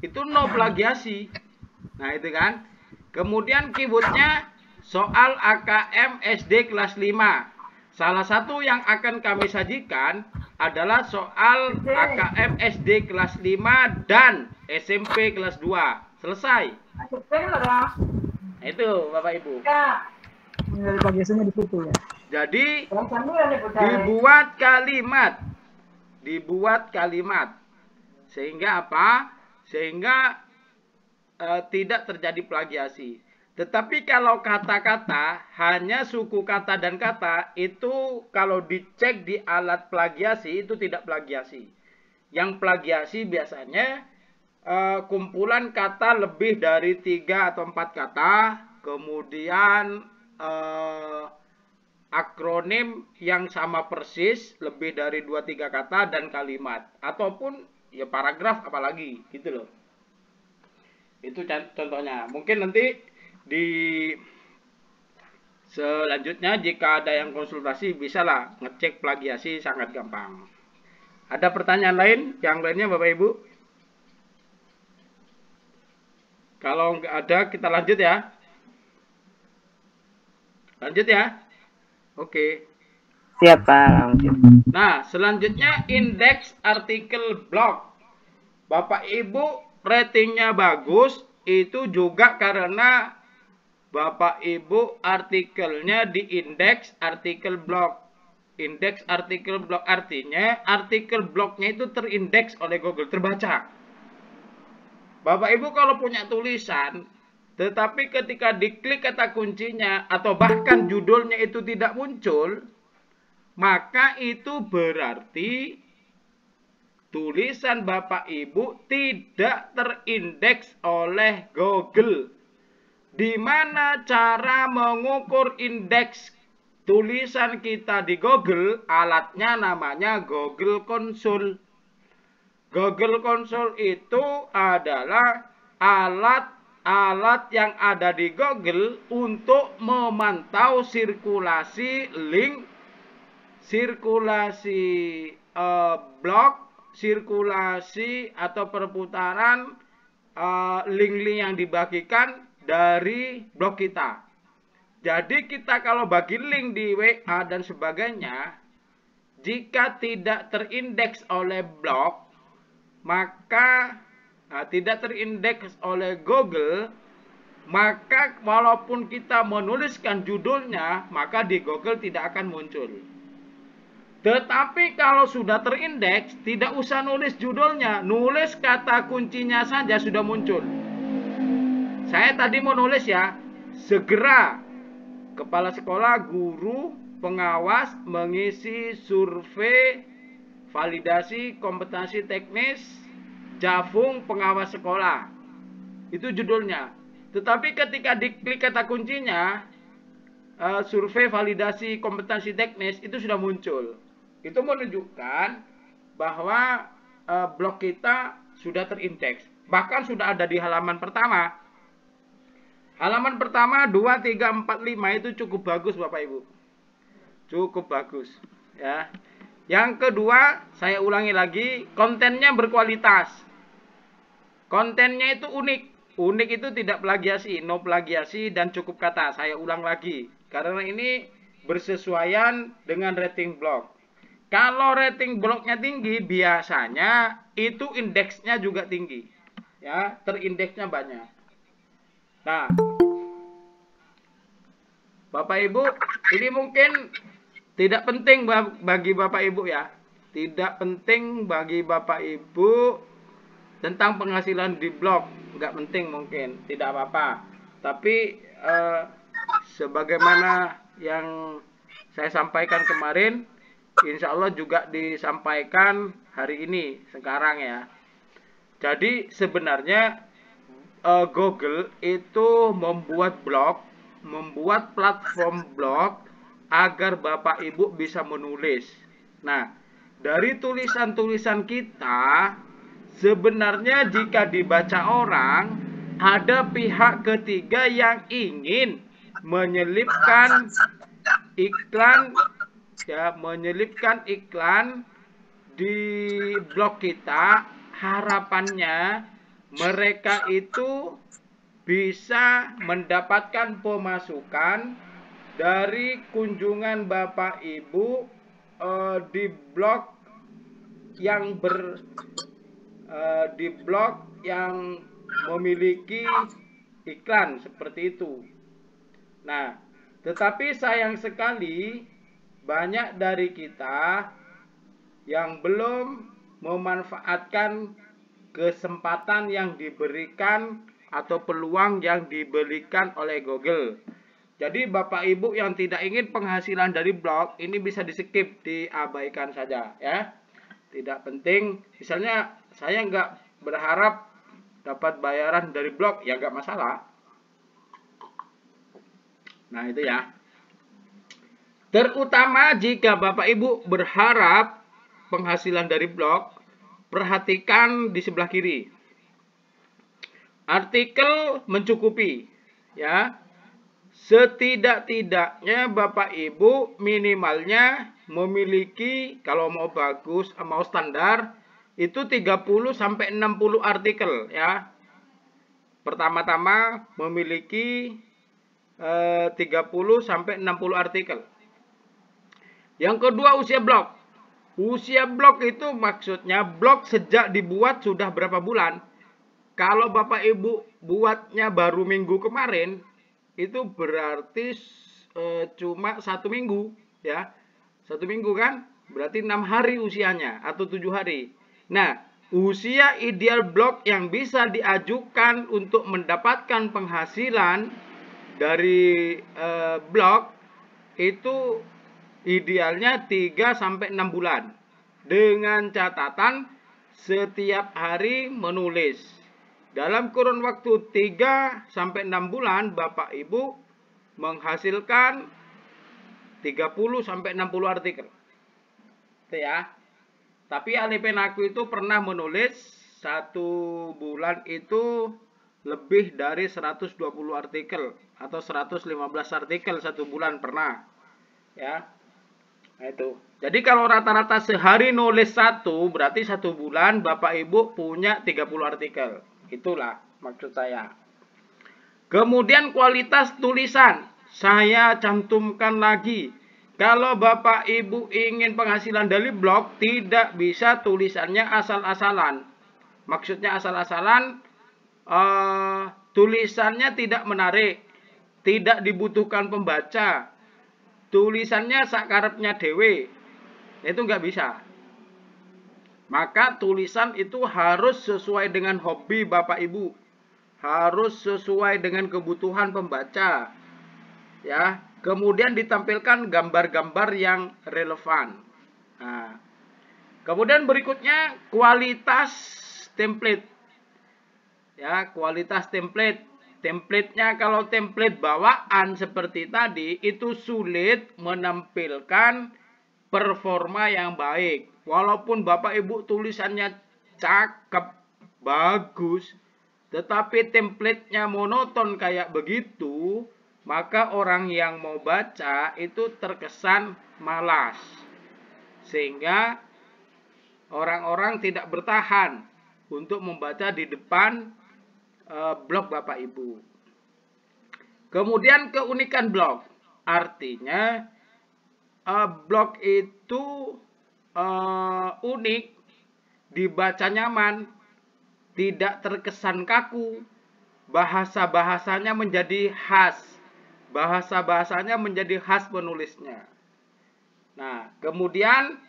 Itu no plagiasi. Nah, itu kan. Kemudian keywordnya soal AKM SD kelas 5. Salah satu yang akan kami sajikan adalah soal AKM SD kelas 5 dan SMP kelas 2. Selesai. Nah, itu Bapak Ibu. Dari plagiasinya di situ ya. Jadi dibuat kalimat. Sehingga apa? Sehingga tidak terjadi plagiasi. Tetapi kalau kata-kata, hanya suku kata dan kata, itu kalau dicek di alat plagiasi, itu tidak plagiasi. Yang plagiasi biasanya kumpulan kata lebih dari 3 atau 4 kata, kemudian akronim yang sama persis, lebih dari 2-3 kata, dan kalimat. Ataupun ya paragraf apalagi, gitu loh. Itu contohnya. Mungkin nanti di selanjutnya jika ada yang konsultasi bisalah ngecek plagiasi, sangat gampang. Ada pertanyaan lain? Yang lainnya Bapak Ibu? Kalau nggak ada kita lanjut ya. Lanjut ya. Oke. Siap Pak, lanjut. Nah, selanjutnya indeks artikel blog. Bapak Ibu ratingnya bagus itu juga karena Bapak Ibu artikelnya di indeks artikel blog. Indeks artikel blog artinya artikel blognya itu terindeks oleh Google, terbaca. Bapak Ibu kalau punya tulisan, tetapi ketika diklik kata kuncinya atau bahkan judulnya itu tidak muncul, maka itu berarti tulisan Bapak Ibu tidak terindeks oleh Google. Di mana cara mengukur indeks tulisan kita di Google? Alatnya namanya Google Console. Google Console itu adalah alat yang ada di Google untuk memantau sirkulasi link, sirkulasi blog, sirkulasi atau perputaran link-link yang dibagikan dari blog kita. Jadi kita kalau bagi link di WA dan sebagainya, jika tidak terindeks oleh blog, maka tidak terindeks oleh Google, maka walaupun kita menuliskan judulnya, maka di Google tidak akan muncul. Tetapi kalau sudah terindeks, tidak usah nulis judulnya, nulis kata kuncinya saja sudah muncul. Saya tadi mau nulis ya, segera kepala sekolah, guru, pengawas mengisi survei validasi kompetensi teknis Jafung pengawas sekolah. Itu judulnya. Tetapi ketika diklik kata kuncinya survei validasi kompetensi teknis, itu sudah muncul. Itu menunjukkan bahwa blog kita sudah terindeks. Bahkan sudah ada di halaman pertama. Halaman pertama 2, 3, 4, 5 itu cukup bagus Bapak Ibu. Cukup bagus ya. Yang kedua, saya ulangi lagi, kontennya berkualitas. Kontennya itu unik. Unik itu tidak plagiasi, no plagiasi dan cukup kata. Saya ulang lagi. Karena ini bersesuaian dengan rating blog. Kalau rating blognya tinggi, biasanya itu indeksnya juga tinggi. Ya, terindeksnya banyak. Nah, Bapak Ibu, ini mungkin tidak penting bagi Bapak Ibu ya. Tidak penting bagi Bapak Ibu tentang penghasilan di blog. Nggak penting mungkin, tidak apa-apa. Tapi sebagaimana yang saya sampaikan kemarin, insya Allah juga disampaikan hari ini, sekarang ya. Jadi sebenarnya Google itu membuat blog, membuat platform blog agar Bapak Ibu bisa menulis. Nah, dari tulisan-tulisan kita, sebenarnya jika dibaca orang, ada pihak ketiga yang ingin menyelipkan iklan, ya, menyelipkan iklan di blog kita. Harapannya mereka itu bisa mendapatkan pemasukan dari kunjungan Bapak Ibu di blog yang memiliki iklan seperti itu. Nah, tetapi sayang sekali banyak dari kita yang belum memanfaatkan kesempatan yang diberikan atau peluang yang diberikan oleh Google. Jadi Bapak Ibu yang tidak ingin penghasilan dari blog, ini bisa di-skip, diabaikan saja ya. Tidak penting. Misalnya saya nggak berharap dapat bayaran dari blog, ya nggak masalah. Nah itu ya. Terutama jika Bapak Ibu berharap penghasilan dari blog, perhatikan di sebelah kiri. Artikel mencukupi, ya. Setidak-tidaknya Bapak Ibu minimalnya memiliki, kalau mau bagus, mau standar, itu 30 sampai 60 artikel, ya. Pertama-tama memiliki 30 sampai 60 artikel. Yang kedua, usia blog. Usia blog itu maksudnya blog sejak dibuat sudah berapa bulan. Kalau Bapak Ibu buatnya baru minggu kemarin, itu berarti cuma 1 minggu, ya. 1 minggu kan? Berarti 6 hari usianya atau 7 hari. Nah, usia ideal blog yang bisa diajukan untuk mendapatkan penghasilan dari blog itu idealnya 3 sampai 6 bulan. Dengan catatan setiap hari menulis. Dalam kurun waktu 3 sampai 6 bulan Bapak Ibu menghasilkan 30 sampai 60 artikel. Itu ya. Tapi Alipenaku itu pernah menulis 1 bulan itu lebih dari 120 artikel atau 115 artikel 1 bulan pernah. Ya. Nah itu. Jadi kalau rata-rata sehari nulis 1, berarti 1 bulan Bapak Ibu punya 30 artikel. Itulah maksud saya. Kemudian kualitas tulisan. Saya cantumkan lagi. Kalau Bapak Ibu ingin penghasilan dari blog, tidak bisa tulisannya asal-asalan. Maksudnya asal-asalan, tulisannya tidak menarik. Tidak dibutuhkan pembaca. Tulisannya sakarepnya dewe, itu nggak bisa. Maka tulisan itu harus sesuai dengan hobi Bapak Ibu, harus sesuai dengan kebutuhan pembaca, ya. Kemudian ditampilkan gambar-gambar yang relevan. Nah, kemudian berikutnya kualitas template, ya, kualitas template. Templatenya kalau template bawaan seperti tadi itu sulit menampilkan performa yang baik. Walaupun Bapak Ibu tulisannya cakep, bagus, tetapi templatenya monoton kayak begitu, maka orang yang mau baca itu terkesan malas. sehingga orang-orang tidak bertahan untuk membaca di depan blog Bapak Ibu. Kemudian keunikan blog, artinya blog itu unik, dibaca nyaman, tidak terkesan kaku, bahasa-bahasanya menjadi khas, bahasa-bahasanya menjadi khas penulisnya. Nah, kemudian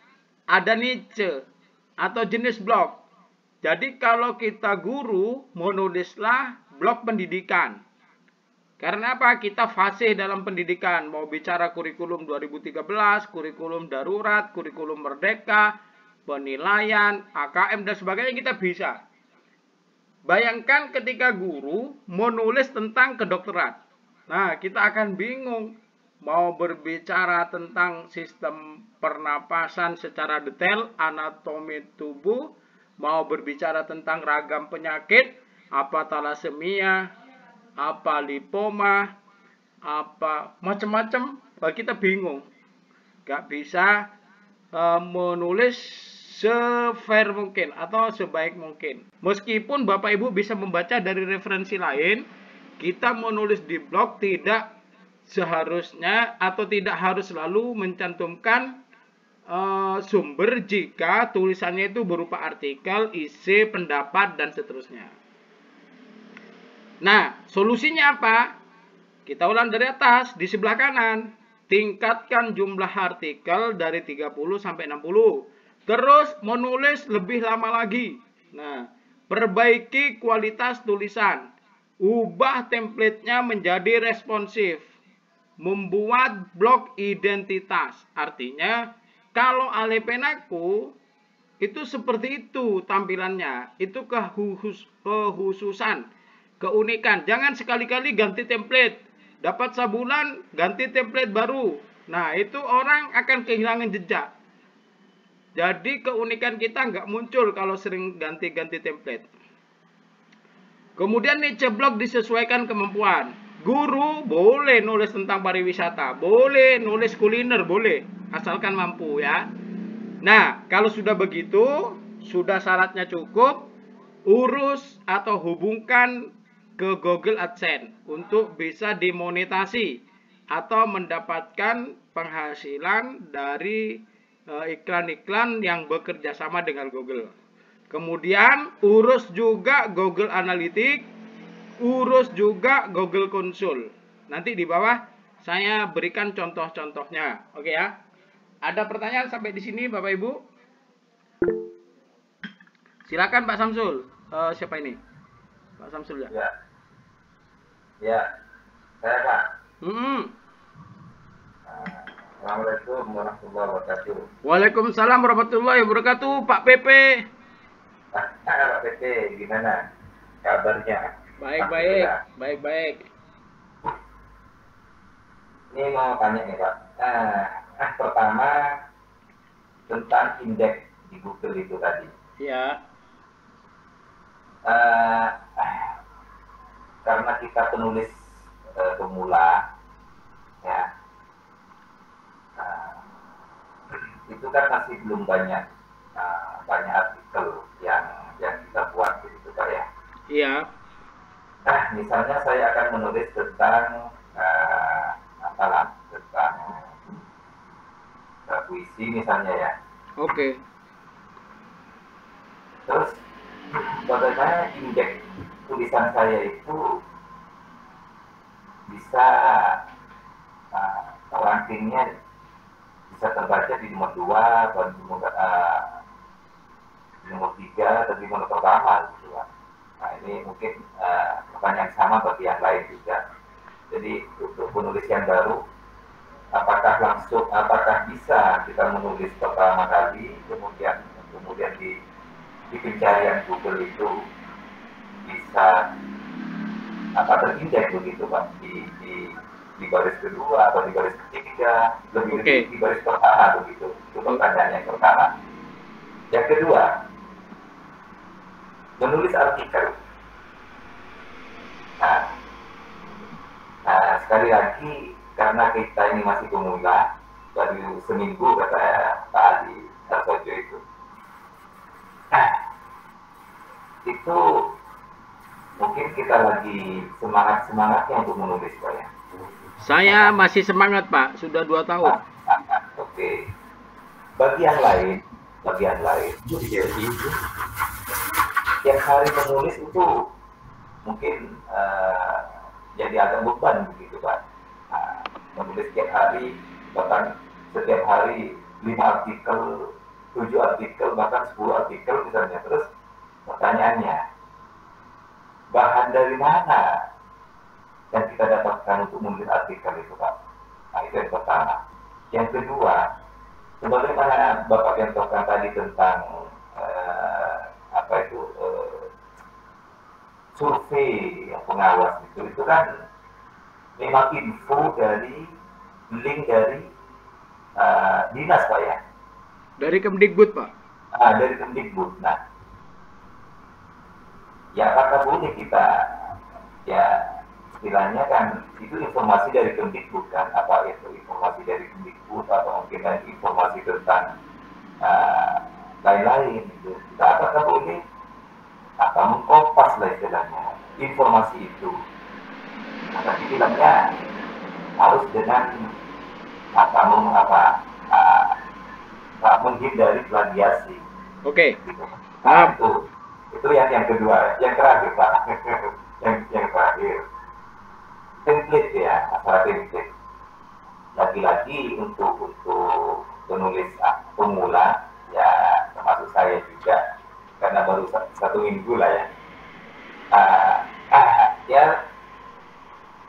ada niche atau jenis blog. Jadi kalau kita guru, menulislah blog pendidikan. Karena apa? Kita fasih dalam pendidikan. Mau bicara kurikulum 2013, kurikulum darurat, kurikulum merdeka, penilaian, AKM, dan sebagainya kita bisa. Bayangkan ketika guru menulis tentang kedokteran. Nah, kita akan bingung. Mau berbicara tentang sistem pernapasan secara detail, anatomi tubuh, mau berbicara tentang ragam penyakit, apa talasemia, apa lipoma, apa macam-macam, kita bingung. Gak bisa menulis se-fair mungkin atau sebaik mungkin. Meskipun Bapak Ibu bisa membaca dari referensi lain, kita menulis di blog tidak seharusnya atau tidak harus selalu mencantumkan sumber jika tulisannya itu berupa artikel, isi, pendapat, dan seterusnya. Nah, solusinya apa? Kita ulang dari atas, di sebelah kanan. Tingkatkan jumlah artikel dari 30 sampai 60. Terus menulis lebih lama lagi. Nah, perbaiki kualitas tulisan. Ubah template-nya menjadi responsif. Membuat blog identitas. Artinya, kalau Alepenaku itu seperti itu tampilannya. Itu kekhususan, keunikan. Jangan sekali-kali ganti template. Dapat sebulan, ganti template baru. Nah, itu orang akan kehilangan jejak. Jadi keunikan kita nggak muncul kalau sering ganti-ganti template. Kemudian niche blog disesuaikan kemampuan. Guru boleh nulis tentang pariwisata, boleh nulis kuliner, boleh, asalkan mampu ya. Nah, kalau sudah begitu, sudah syaratnya cukup, urus atau hubungkan ke Google AdSense untuk bisa dimonetasi atau mendapatkan penghasilan dari iklan-iklan yang bekerja sama dengan Google. Kemudian urus juga Google Analytics, urus juga Google Console. Nanti di bawah saya berikan contoh-contohnya. Oke ya. Ada pertanyaan sampai di sini Bapak Ibu? Silakan Pak Samsul. Siapa ini? Pak Samsul ya? Ya. Ya. Saya Pak. Assalamualaikum warahmatullahi wabarakatuh. Waalaikumsalam warahmatullahi wabarakatuh. Pak PP. Pak PP, gimana kabarnya? Baik-baik, baik-baik. Ini mau tanya nih Pak. Pertama tentang indeks di Google itu tadi. Ya. Karena kita penulis pemula, ya, itu kan masih belum banyak artikel yang kita buat gitu Pak ya. Iya. Nah, misalnya saya akan menulis tentang tentang puisi misalnya ya. Oke. Terus bagaimana indeks tulisan saya itu bisa rankingnya bisa terbaca di nomor 2 atau di nomor 3 atau di nomor pertama gitu kan. Nah, ini mungkin pertanyaan sama bagi yang lain juga. Jadi untuk penulis yang baru, apakah bisa kita menulis pertama kali, kemudian di pencarian Google itu bisa terindeks begitu Pak di baris kedua atau di baris ketiga, lebih di baris pertama begitu. Itu pertanyaan yang pertama. Yang kedua, menulis artikel. Nah, sekali lagi karena kita ini masih pemula, baru seminggu kata Pak Adi itu mungkin kita lagi semangat-semangatnya untuk menulis Pak ya. Saya masih semangat Pak, sudah 2 tahun. Oke. Bagi yang lain, tiap hari menulis itu mungkin jadi agak beban begitu Pak. Menulis tiap hari, bahkan setiap hari 5 artikel, 7 artikel, bahkan 10 artikel misalnya. Terus pertanyaannya, bahan dari mana yang kita dapatkan untuk menulis artikel itu Pak? Nah, itu yang pertama. Yang kedua, sebagaimana Bapak contohkan tadi tentang survei yang pengawas itu kan memang info dari link dari dinas Pak ya. Dari Kemdikbud Pak. Dari Kemdikbud. Nah, ya apakah boleh kita ya istilahnya kan itu informasi dari Kemdikbud kan, apa itu informasi dari Kemdikbud atau mungkin lagi informasi tentang lain-lain itu. Kita apakah boleh mengkopas lah istilahnya informasi itu. Nah, tapi bilangnya harus dengan menghindari plagiasi. Oke. Gitu. Nah, itu yang kedua, yang terakhir Pak. yang terakhir. Template ya, masalah template. Lagi-lagi untuk penulis pemula ya termasuk saya juga karena baru 1 minggu lah ya.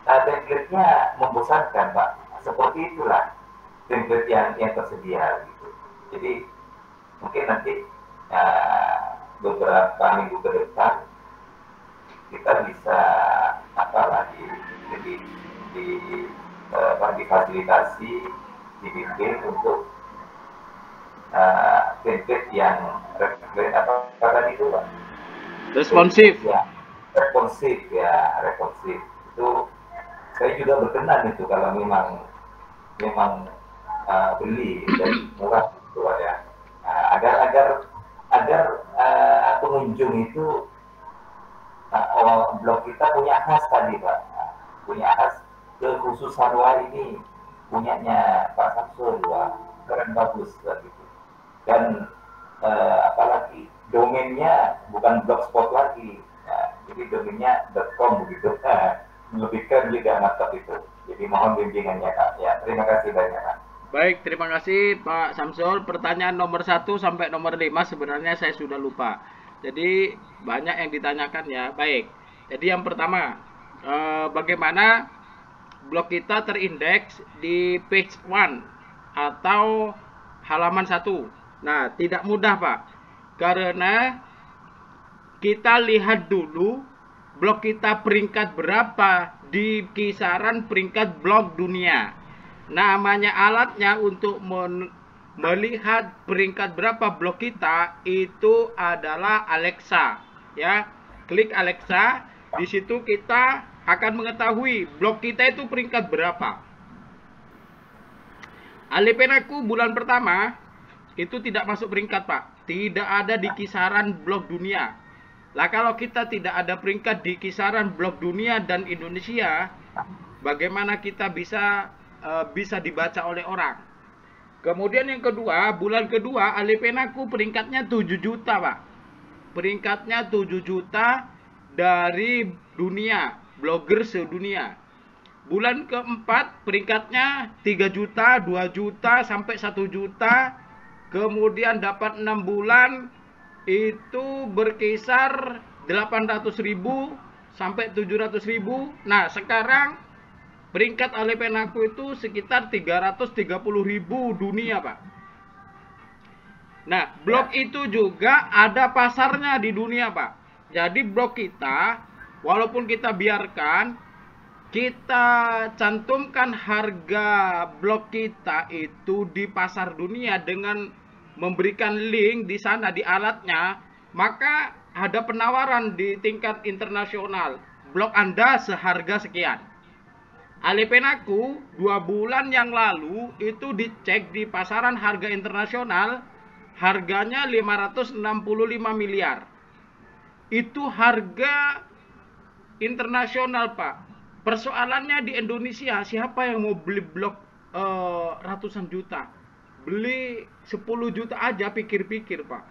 Template-nya membosankan Pak. Seperti itulah template yang tersedia gitu. Jadi mungkin nanti beberapa minggu ke depan kita bisa difasilitasi, dibikin untuk template yang itu Pak? Responsif. Ya, responsif itu saya juga berkenan itu kalau memang beli dan murah gitu ya. Agar pengunjung itu blog kita punya khas tadi Pak, punya khas kekhususan wah ini punyanya Pak Samsul, wah keren bagus gitu. Dan apalagi domainnya bukan blogspot lagi, jadi domainnya .com begitu. Lebih keren juga mantap itu. Jadi mohon bimbingannya Kak. Ya, terima kasih banyak Kak. Baik, terima kasih Pak Samsul. Pertanyaan nomor 1 sampai nomor 5 sebenarnya saya sudah lupa. Jadi banyak yang ditanyakan ya. Baik. Jadi yang pertama, bagaimana blog kita terindeks di page 1 atau halaman 1? Nah, tidak mudah Pak. Karena kita lihat dulu blog kita peringkat berapa di kisaran peringkat blog dunia. Namanya alatnya untuk melihat peringkat berapa blog kita itu adalah Alexa. Ya, klik Alexa, di situ kita akan mengetahui blog kita itu peringkat berapa. Alepenaku bulan pertama itu tidak masuk peringkat Pak, tidak ada di kisaran blog dunia. Lah kalau kita tidak ada peringkat di kisaran blog dunia dan Indonesia, bagaimana kita bisa dibaca oleh orang? Kemudian yang kedua, bulan kedua Alepenaku peringkatnya 7 juta Pak. Peringkatnya 7 juta dari dunia, blogger sedunia. Bulan keempat peringkatnya 3 juta, 2 juta sampai 1 juta. Kemudian dapat 6 bulan itu berkisar 800.000 sampai 700.000. Nah, sekarang peringkat Alepenaku itu sekitar 330.000 dunia, Pak. Nah, blog itu juga ada pasarnya di dunia, Pak. Jadi blog kita, walaupun kita biarkan, kita cantumkan harga blog kita itu di pasar dunia dengan memberikan link di sana di alatnya, maka ada penawaran di tingkat internasional. Blog Anda seharga sekian. Alepenaku 2 bulan yang lalu itu dicek di pasaran harga internasional, harganya 565 miliar. itu harga internasional, Pak. Persoalannya di Indonesia, siapa yang mau beli blok ratusan juta? Beli 10 juta aja pikir-pikir, Pak.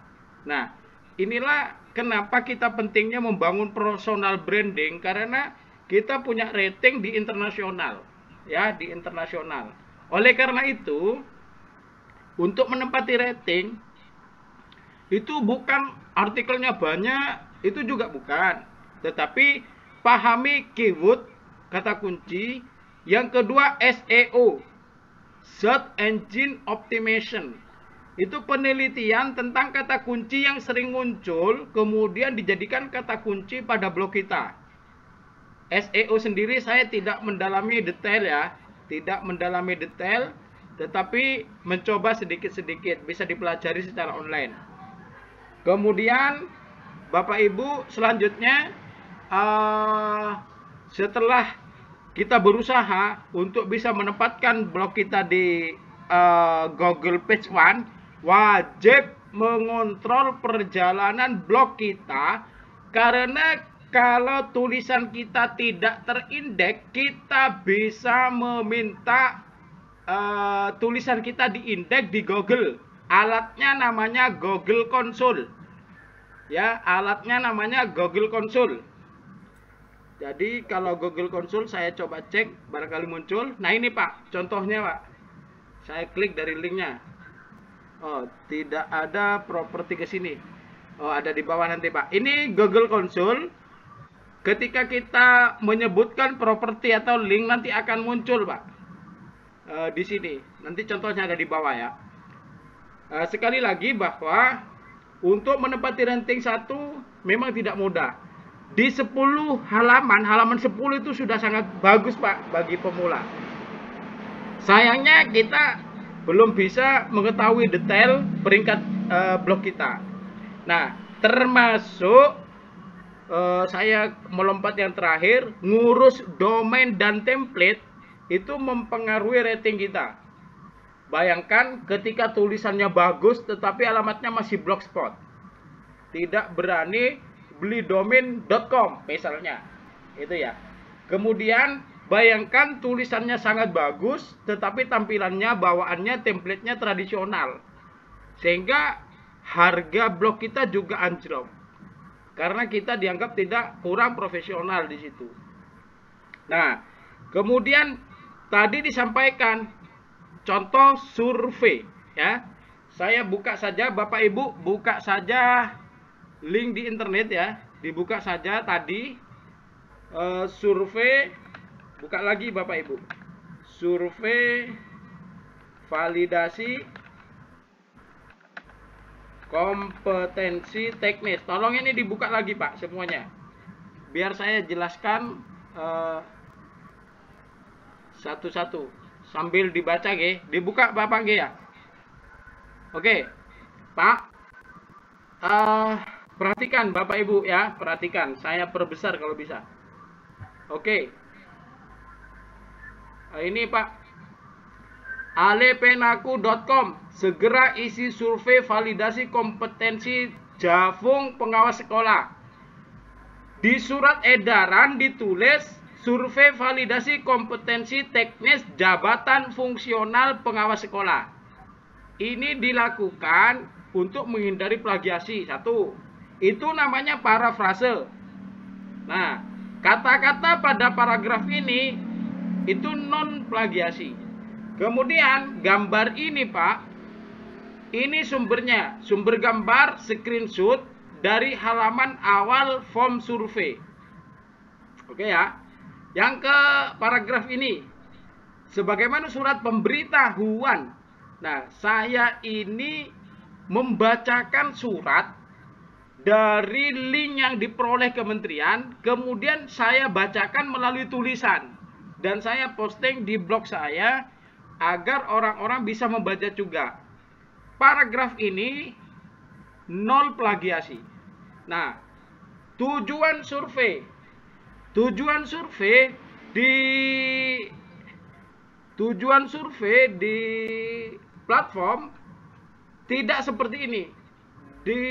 Nah, inilah kenapa kita pentingnya membangun personal branding, karena kita punya rating di internasional, ya, di internasional. Oleh karena itu, untuk menempati rating itu bukan artikelnya banyak, itu juga bukan, tetapi pahami keyword, kata kunci. Yang kedua SEO, Search Engine Optimization. Itu penelitian tentang kata kunci yang sering muncul, kemudian dijadikan kata kunci pada blog kita. SEO sendiri saya tidak mendalami detail ya, tidak mendalami detail, tetapi mencoba sedikit-sedikit, bisa dipelajari secara online. Kemudian Bapak Ibu, selanjutnya setelah kita berusaha untuk bisa menempatkan blog kita di Google Page One, wajib mengontrol perjalanan blog kita, karena kalau tulisan kita tidak terindeks, kita bisa meminta tulisan kita diindeks di Google. Alatnya namanya Google Console. Ya, alatnya namanya Google Console. Jadi kalau Google Console saya coba cek, barangkali muncul. Nah ini Pak, contohnya Pak. Saya klik dari linknya. Oh, tidak ada properti ke sini. Oh, ada di bawah nanti Pak. Ini Google Console. Ketika kita menyebutkan properti atau link, nanti akan muncul Pak. Di sini. Nanti contohnya ada di bawah ya. Sekali lagi bahwa untuk menempati ranking 1 memang tidak mudah. Di 10 halaman 10 itu sudah sangat bagus Pak bagi pemula. Sayangnya kita belum bisa mengetahui detail peringkat blog kita. Nah, termasuk saya melompat yang terakhir, ngurus domain dan template itu mempengaruhi rating kita. Bayangkan ketika tulisannya bagus tetapi alamatnya masih blogspot. Tidak berani beli domain.com misalnya. Itu ya. Kemudian bayangkan tulisannya sangat bagus tetapi tampilannya, bawaannya, template-nya tradisional. Sehingga harga blog kita juga anjlok. Karena kita dianggap kurang profesional di situ. Nah, kemudian tadi disampaikan contoh survei ya. Saya buka saja, Bapak Ibu buka saja link di internet ya. Dibuka saja tadi survei, buka lagi Bapak Ibu. Survei validasi kompetensi teknis. Tolong ini dibuka lagi Pak semuanya. Biar saya jelaskan satu-satu sambil dibaca ge. Dibuka Bapak ge ya. Oke. Pak. Perhatikan Bapak Ibu ya, perhatikan. Saya perbesar kalau bisa. Oke. Ini Pak. alepenaku.com, segera isi survei validasi kompetensi Javung pengawas sekolah. Di surat edaran ditulis survei validasi kompetensi teknis jabatan fungsional pengawas sekolah. Ini dilakukan untuk menghindari plagiasi. Satu, itu namanya parafrase. Nah, kata-kata pada paragraf ini itu non plagiasi. Kemudian gambar ini Pak, ini sumbernya, sumber gambar screenshot dari halaman awal form survei. Oke ya. Yang ke paragraf ini, sebagaimana surat pemberitahuan. Nah, saya ini membacakan surat dari link yang diperoleh kementerian, kemudian saya bacakan melalui tulisan dan saya posting di blog saya agar orang-orang bisa membaca juga. Paragraf ini nol plagiasi. Nah, tujuan survei di platform tidak seperti ini. di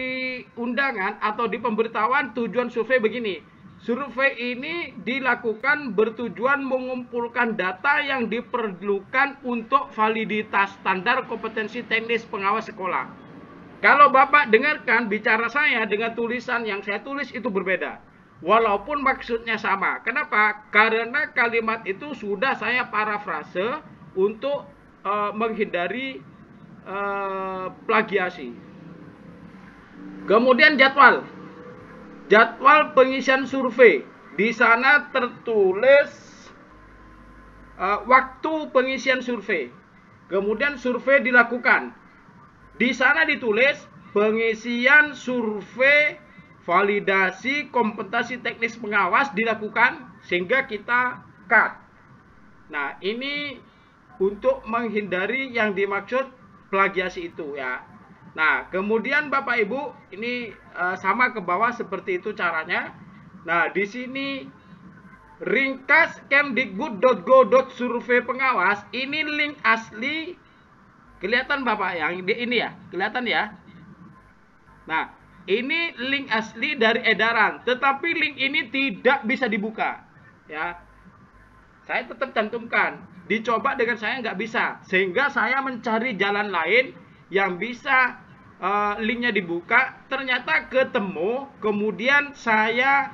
undangan atau di pemberitahuan tujuan survei begini. Survei ini dilakukan bertujuan mengumpulkan data yang diperlukan untuk validitas standar kompetensi teknis pengawas sekolah. Kalau Bapak dengarkan bicara saya dengan tulisan yang saya tulis itu berbeda. Walaupun maksudnya sama. Kenapa? Karena kalimat itu sudah saya parafrase untuk menghindari plagiasi. Kemudian jadwal pengisian survei. Di sana tertulis waktu pengisian survei. Kemudian survei dilakukan. Di sana ditulis pengisian survei validasi kompetensi teknis pengawas dilakukan sehingga kita cut. Nah, ini untuk menghindari yang dimaksud plagiasi itu ya. Nah, kemudian Bapak Ibu, ini sama ke bawah seperti itu caranya. Nah, di sini ringkas kemdikbud.go.survei pengawas, ini link asli. Kelihatan Bapak yang ini ya, kelihatan ya. Nah, ini link asli dari edaran, tetapi link ini tidak bisa dibuka ya. Saya tetap cantumkan, dicoba dengan saya nggak bisa, sehingga saya mencari jalan lain yang bisa linknya dibuka. Ternyata ketemu, kemudian saya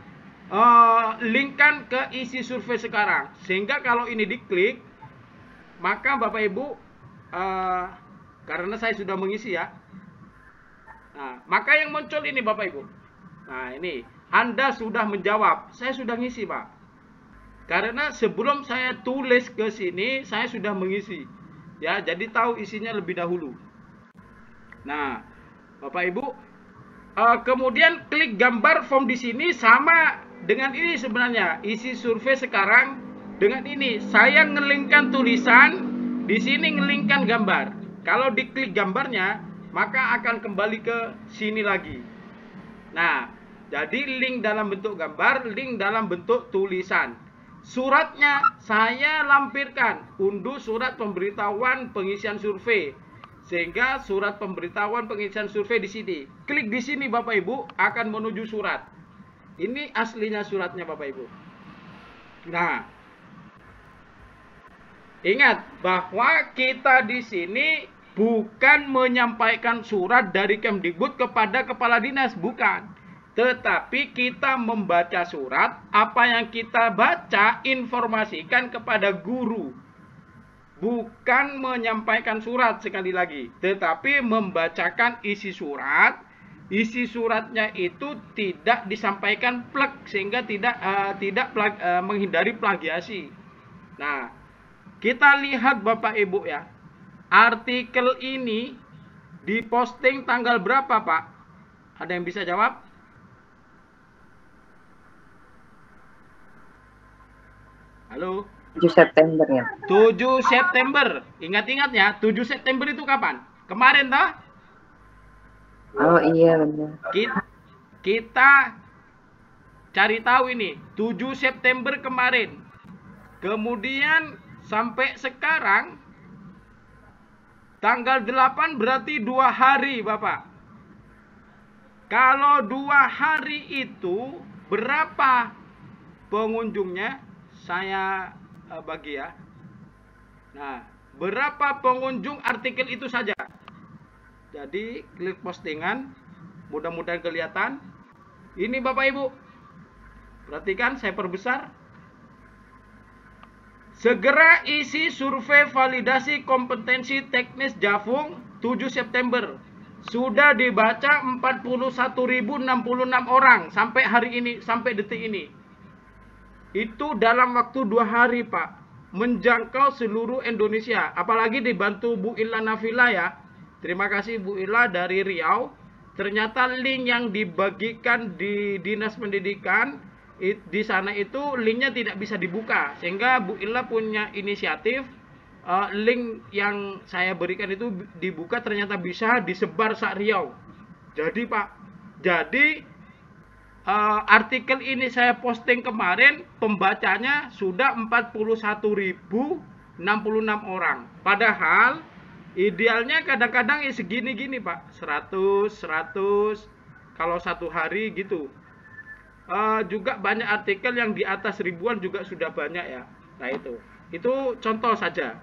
linkkan ke isi survei sekarang, sehingga kalau ini diklik, maka Bapak Ibu, karena saya sudah mengisi ya, nah, maka yang muncul ini Bapak Ibu. Nah, ini Anda sudah menjawab, saya sudah ngisi Pak. Karena sebelum saya tulis ke sini, saya sudah mengisi. Ya, jadi tahu isinya lebih dahulu. Nah, Bapak Ibu, kemudian klik gambar form di sini sama dengan ini sebenarnya. Isi survei sekarang dengan ini. Saya ngelingkan tulisan, di sini ngelingkan gambar. Kalau diklik gambarnya, maka akan kembali ke sini lagi. Nah, jadi link dalam bentuk gambar, link dalam bentuk tulisan. Suratnya saya lampirkan, unduh surat pemberitahuan pengisian survei. Sehingga surat pemberitahuan pengisian survei di sini. Klik di sini Bapak Ibu akan menuju surat. Ini aslinya suratnya Bapak Ibu. Nah, ingat bahwa kita di sini bukan menyampaikan surat dari Kemdikbud kepada kepala dinas, bukan. Tetapi kita membaca surat, apa yang kita baca informasikan kepada guru. Bukan menyampaikan surat sekali lagi, tetapi membacakan isi surat. Isi suratnya itu tidak disampaikan plek, sehingga tidak menghindari plagiasi. Nah, kita lihat Bapak Ibu ya. Artikel ini diposting tanggal berapa Pak? Ada yang bisa jawab? Halo? 7 September ya. 7 September. Ingat-ingat ya, 7 September itu kapan? Kemarin toh? Oh iya benar. Kita cari tahu ini, 7 September kemarin. Kemudian sampai sekarang tanggal 8 berarti 2 hari Bapak. Kalau 2 hari itu berapa pengunjungnya? Saya bagi ya. Nah, berapa pengunjung artikel itu saja. Jadi klik postingan, mudah-mudahan kelihatan. Ini Bapak Ibu, perhatikan saya perbesar. Segera isi survei validasi kompetensi teknis Jafung 7 September. Sudah dibaca 41.066 orang sampai hari ini, sampai detik ini. Itu dalam waktu 2 hari Pak, menjangkau seluruh Indonesia. Apalagi dibantu Bu Illa Nafila ya. Terima kasih Bu Illa dari Riau. Ternyata link yang dibagikan di Dinas Pendidikan di sana itu linknya tidak bisa dibuka. Sehingga Bu Illa punya inisiatif link yang saya berikan itu dibuka, ternyata bisa disebar se-Riau. Jadi Pak, artikel ini saya posting kemarin, pembacanya sudah 41.066 orang. Padahal Idealnya kadang-kadang ya segini-gini Pak, 100 kalau satu hari gitu. Juga banyak artikel yang di atas ribuan juga sudah banyak ya. Nah itu contoh saja.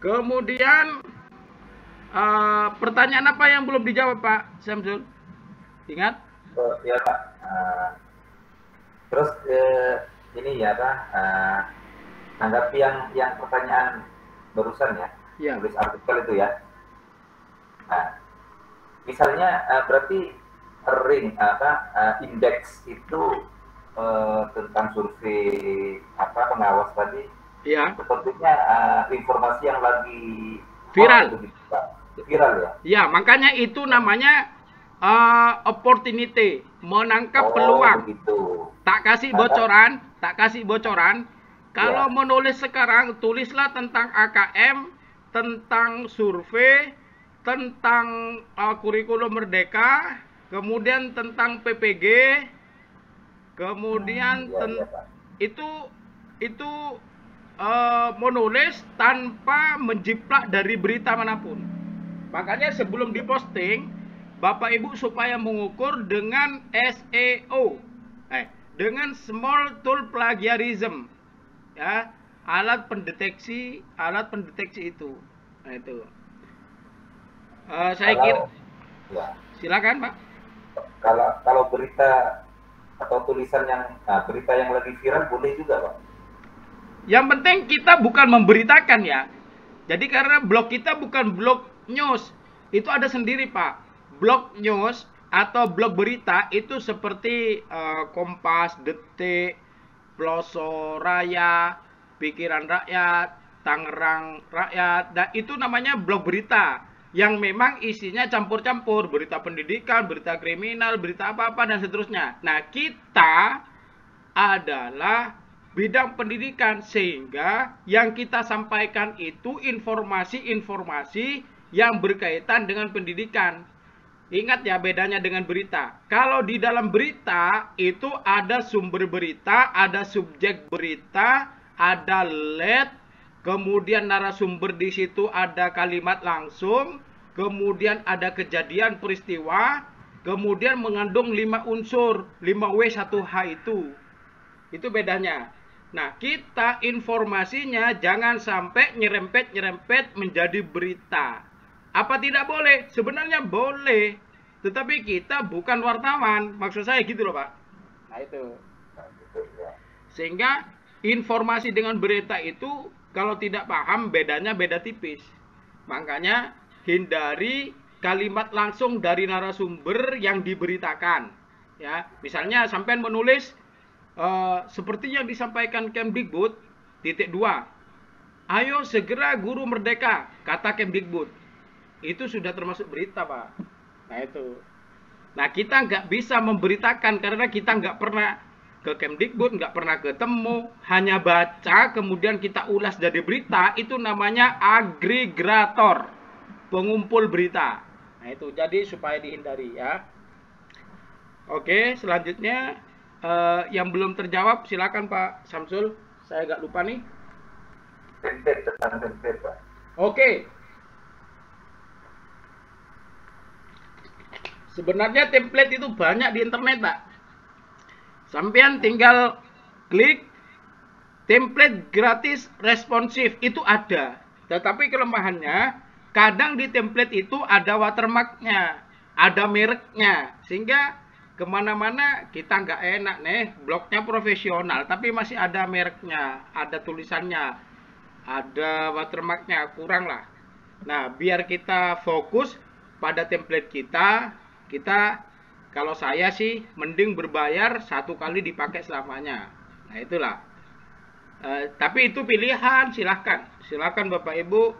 Kemudian pertanyaan apa yang belum dijawab Pak Samsul? Ingat? Ya Pak. Terus ini ya Pak, tanggapi yang pertanyaan barusan ya, tulis artikel itu ya. Nah, misalnya berarti indeks itu tentang survei pengawas tadi, sepertinya informasi yang lagi viral. Viral ya. Ya, makanya itu namanya opportunity, menangkap peluang. Begitu. Tak kasih bocoran. Kalau menulis sekarang, tulislah tentang AKM, tentang survei, tentang kurikulum merdeka, kemudian tentang PPG, kemudian itu menulis tanpa menjiplak dari berita manapun. Makanya sebelum diposting, Bapak Ibu supaya mengukur dengan SEO, dengan small tool plagiarism, ya, alat pendeteksi itu. Nah itu. Saya kira. Silakan Pak. Kalau berita atau tulisan berita yang lagi viral boleh juga Pak. Yang penting kita bukan memberitakan ya. Jadi karena blog kita bukan blog news, itu ada sendiri Pak. Blog news atau blog berita itu seperti Kompas, Detik, Ploso Raya, Pikiran Rakyat, Tangerang Rakyat. Dan itu namanya blog berita yang memang isinya campur-campur, berita pendidikan, berita kriminal, berita apa-apa dan seterusnya. Nah, kita adalah bidang pendidikan, sehingga yang kita sampaikan itu informasi-informasi yang berkaitan dengan pendidikan. Ingat ya bedanya dengan berita. Kalau di dalam berita itu ada sumber berita, ada subjek berita, ada lead, kemudian narasumber di situ ada kalimat langsung, kemudian ada kejadian peristiwa, kemudian mengandung 5 unsur, 5W1H itu. Itu bedanya. Nah, kita informasinya jangan sampai nyerempet menjadi berita. Apa tidak boleh? Sebenarnya boleh. Tetapi kita bukan wartawan. Maksud saya gitu loh Pak. Nah itu. Sehingga informasi dengan berita itu kalau tidak paham bedanya beda tipis. Makanya hindari kalimat langsung dari narasumber yang diberitakan. Ya, misalnya sampai menulis seperti yang disampaikan Kemdikbud, _2. Ayo segera guru merdeka, kata Kemdikbud. Itu sudah termasuk berita Pak. Nah itu. Nah kita nggak bisa memberitakan karena kita nggak pernah ke Kemdikbud, nggak pernah ketemu, hanya baca kemudian kita ulas jadi berita. Itu namanya agregator, pengumpul berita. Nah itu, jadi supaya dihindari ya. Oke, selanjutnya yang belum terjawab silakan Pak Samsul. Saya agak lupa nih. Template Pak. Oke. Sebenarnya template itu banyak di internet Pak. Sampean tinggal klik template gratis responsif, itu ada. Tetapi kelemahannya kadang di template itu ada watermarknya, ada mereknya, sehingga kemana-mana kita nggak enak nih. Blognya profesional tapi masih ada mereknya, ada tulisannya, ada watermarknya, kurang lah. Nah biar kita fokus pada template kita kalau saya sih mending berbayar 1 kali dipakai selamanya. Nah itulah. Tapi itu pilihan, silahkan Bapak Ibu,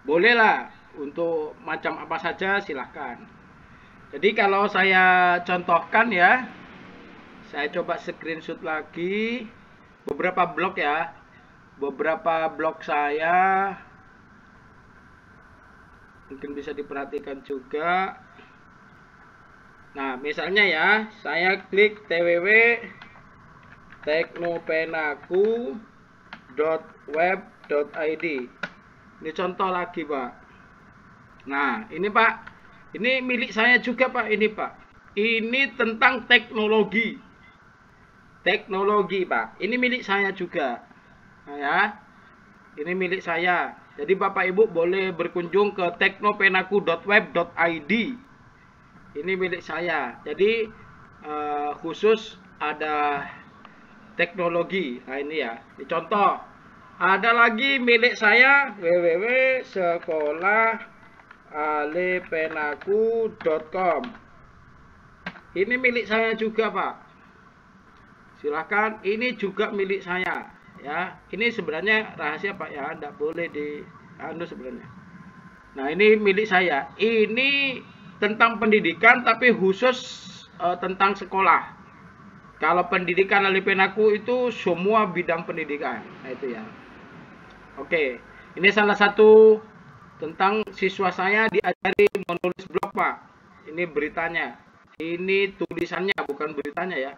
bolehlah untuk macam apa saja silahkan. Jadi kalau saya contohkan ya, saya coba screenshot lagi beberapa blog ya, beberapa blog saya. Mungkin bisa diperhatikan juga. Nah, misalnya ya, saya klik www.teknopenaku.web.id. Ini contoh lagi, Pak. Nah, ini Pak. Ini milik saya juga, Pak. Ini, Pak. Ini tentang teknologi. Teknologi, Pak. Ini milik saya juga. Nah, ya. Ini milik saya. Jadi Bapak Ibu boleh berkunjung ke teknopenaku.web.id. Ini milik saya. Jadi khusus ada teknologi. Nah, ini ya. Ini contoh. Ada lagi milik saya www.sekolahaalepenaku.com. Ini milik saya juga, Pak. Silahkan, ini juga milik saya. Ya, ini sebenarnya rahasia, Pak, ya, tidak boleh sebenarnya. Nah, ini milik saya. Ini tentang pendidikan, tapi khusus tentang sekolah. Kalau pendidikan Alepenaku itu semua bidang pendidikan. Nah, itu ya. Oke, ini salah satu tentang siswa saya diajari menulis blog, Pak. Ini beritanya. Ini tulisannya, bukan beritanya ya.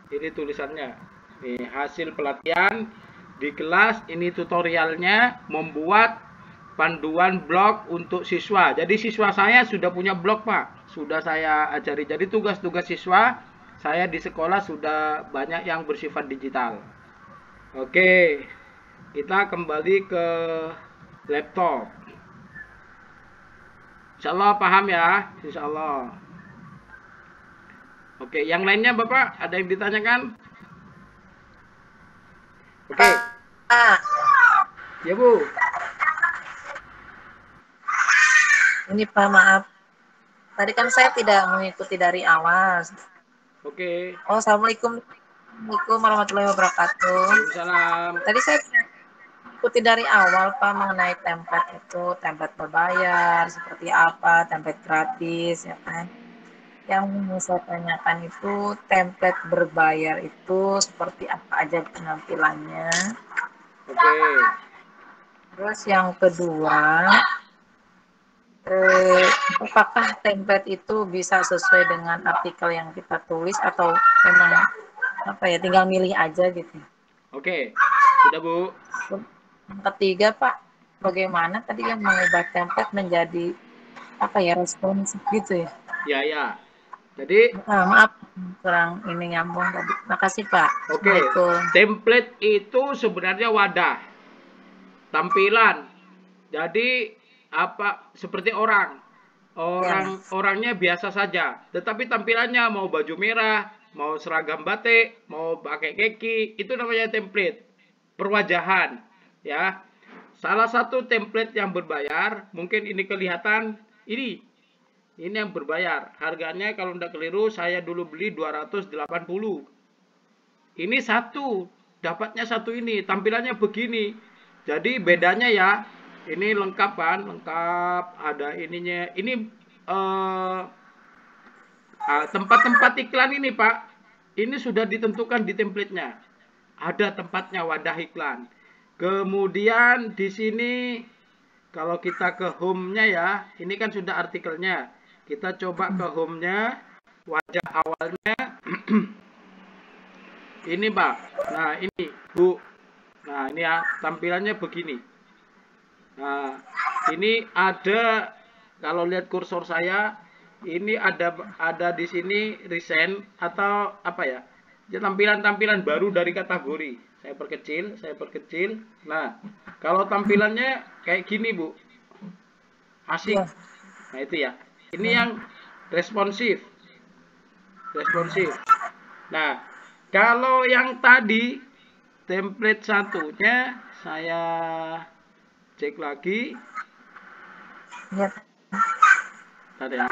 Ini tulisannya. Ini hasil pelatihan di kelas. Ini tutorialnya membuat panduan blog untuk siswa. Jadi siswa saya sudah punya blog, Pak. Sudah saya ajari. Jadi tugas-tugas siswa saya di sekolah sudah banyak yang bersifat digital. Oke. Kita kembali ke laptop. Insya Allah paham ya. Insya Allah. Oke, yang lainnya Bapak ada yang ditanyakan? Oke. Ya Bu. Ini Pak, maaf. Tadi kan saya tidak mengikuti dari awal. Oke. Oh, Assalamualaikum. Assalamualaikum warahmatullahi wabarakatuh. Waalaikumsalam. Tadi saya ikuti dari awal Pak mengenai template itu, template berbayar seperti apa, template gratis ya kan. Yang mau saya tanyakan itu template berbayar itu seperti apa aja penampilannya. Oke. Terus yang kedua, apakah template itu bisa sesuai dengan artikel yang kita tulis atau memang apa ya, tinggal milih aja gitu. Oke. Sudah Bu. Yang ketiga Pak, bagaimana tadi yang mengubah template menjadi apa ya, responsif gitu ya? Ya. Jadi Maaf kurang ini nyambung tadi. Makasih Pak. oke. Template itu sebenarnya wadah. Tampilan. Jadi apa seperti orangnya biasa saja, tetapi tampilannya mau baju merah, mau seragam batik, mau pakai keki, itu namanya template. Perwajahan, ya. Salah satu template yang berbayar, mungkin ini kelihatan, ini yang berbayar. Harganya kalau tidak keliru, saya dulu beli 280. Ini satu, dapatnya satu ini, tampilannya begini. Jadi bedanya ya, ini lengkap kan, lengkap, ada ininya. Ini tempat-tempat iklan ini Pak, ini sudah ditentukan di templatenya. Ada tempatnya wadah iklan. Kemudian di sini kalau kita ke home-nya ya, ini kan sudah artikelnya. Kita coba ke home-nya, wajah awalnya. Ini Pak. Nah, ini Bu. Nah, ini ya tampilannya begini. Nah, ini ada, kalau lihat kursor saya, ini ada di sini recent atau apa ya? Tampilan-tampilan baru dari kategori. Saya perkecil. Nah, kalau tampilannya kayak gini, Bu. Asik. Nah, itu ya. Ini yang responsif. Nah, kalau yang tadi template satunya saya cek lagi. Ya. Tadi ya.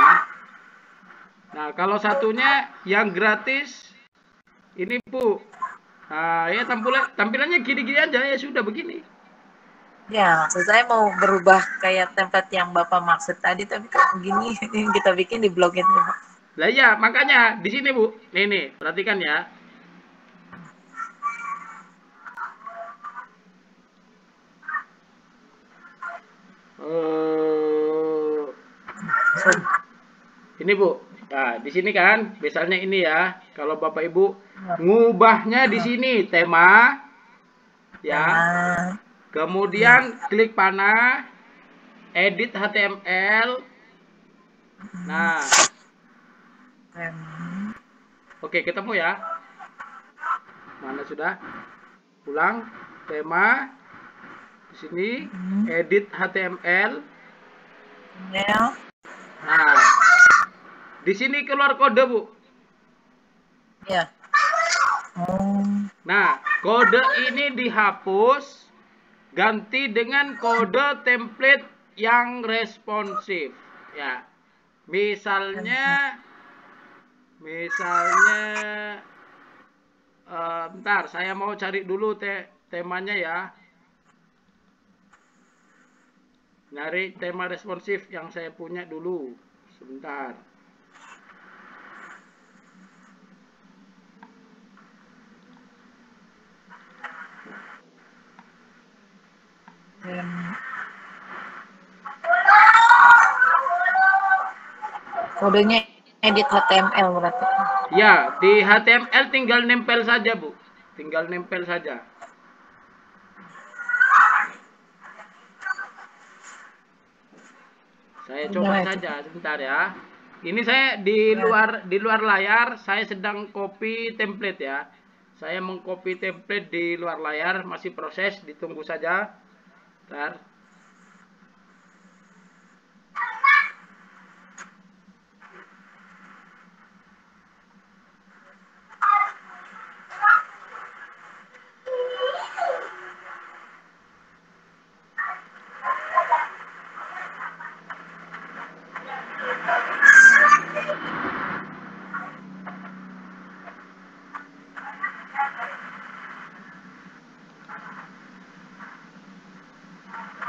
Nah, kalau satunya yang gratis ini Bu. Nah, ya tampilannya gini-gini aja ya, sudah begini. Ya, maksud saya mau berubah kayak template yang Bapak maksud tadi, tapi kok begini yang kita bikin di blog itu. Lah ya, makanya di sini Bu. Nih, perhatikan ya. Ini Bu. Nah, di sini kan, misalnya ini ya. Kalau Bapak Ibu ngubahnya di sini tema ya. Kemudian klik panah, edit HTML. Nah, oke, ketemu ya. Mana sudah? Ulang, tema. Di sini, edit HTML. Nah, di sini keluar kode, Bu. Ya. Nah, kode ini dihapus, ganti dengan kode template yang responsif. Ya, misalnya, bentar, saya mau cari dulu temanya ya. Nyari tema responsif yang saya punya dulu. Sebentar. Kodenya edit HTML berarti. Ya, di HTML tinggal nempel saja, Bu. Tinggal nempel saja. Saya coba saja sebentar ya. Ini saya di luar layar, saya sedang copy template ya. Saya mengcopy template di luar layar, masih proses, ditunggu saja. Bentar.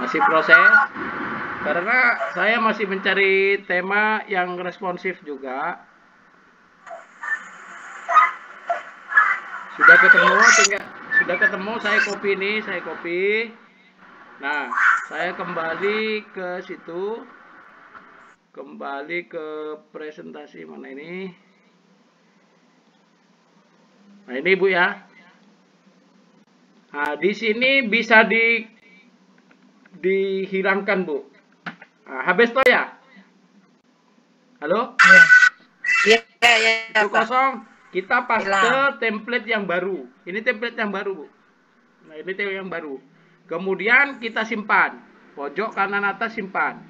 Masih proses, karena saya masih mencari tema yang responsif juga. Sudah ketemu, saya copy ini, saya copy. Nah, saya kembali ke situ, kembali ke presentasi mana ini. Nah, ini Bu ya. Nah, di sini bisa dihilangkan, Bu. Nah, habis toh ya? Halo? Iya. Itu kosong. Kita paste template yang baru. Ini template yang baru, Bu. Nah, ini template yang baru. Kemudian kita simpan. Pojok kanan atas simpan.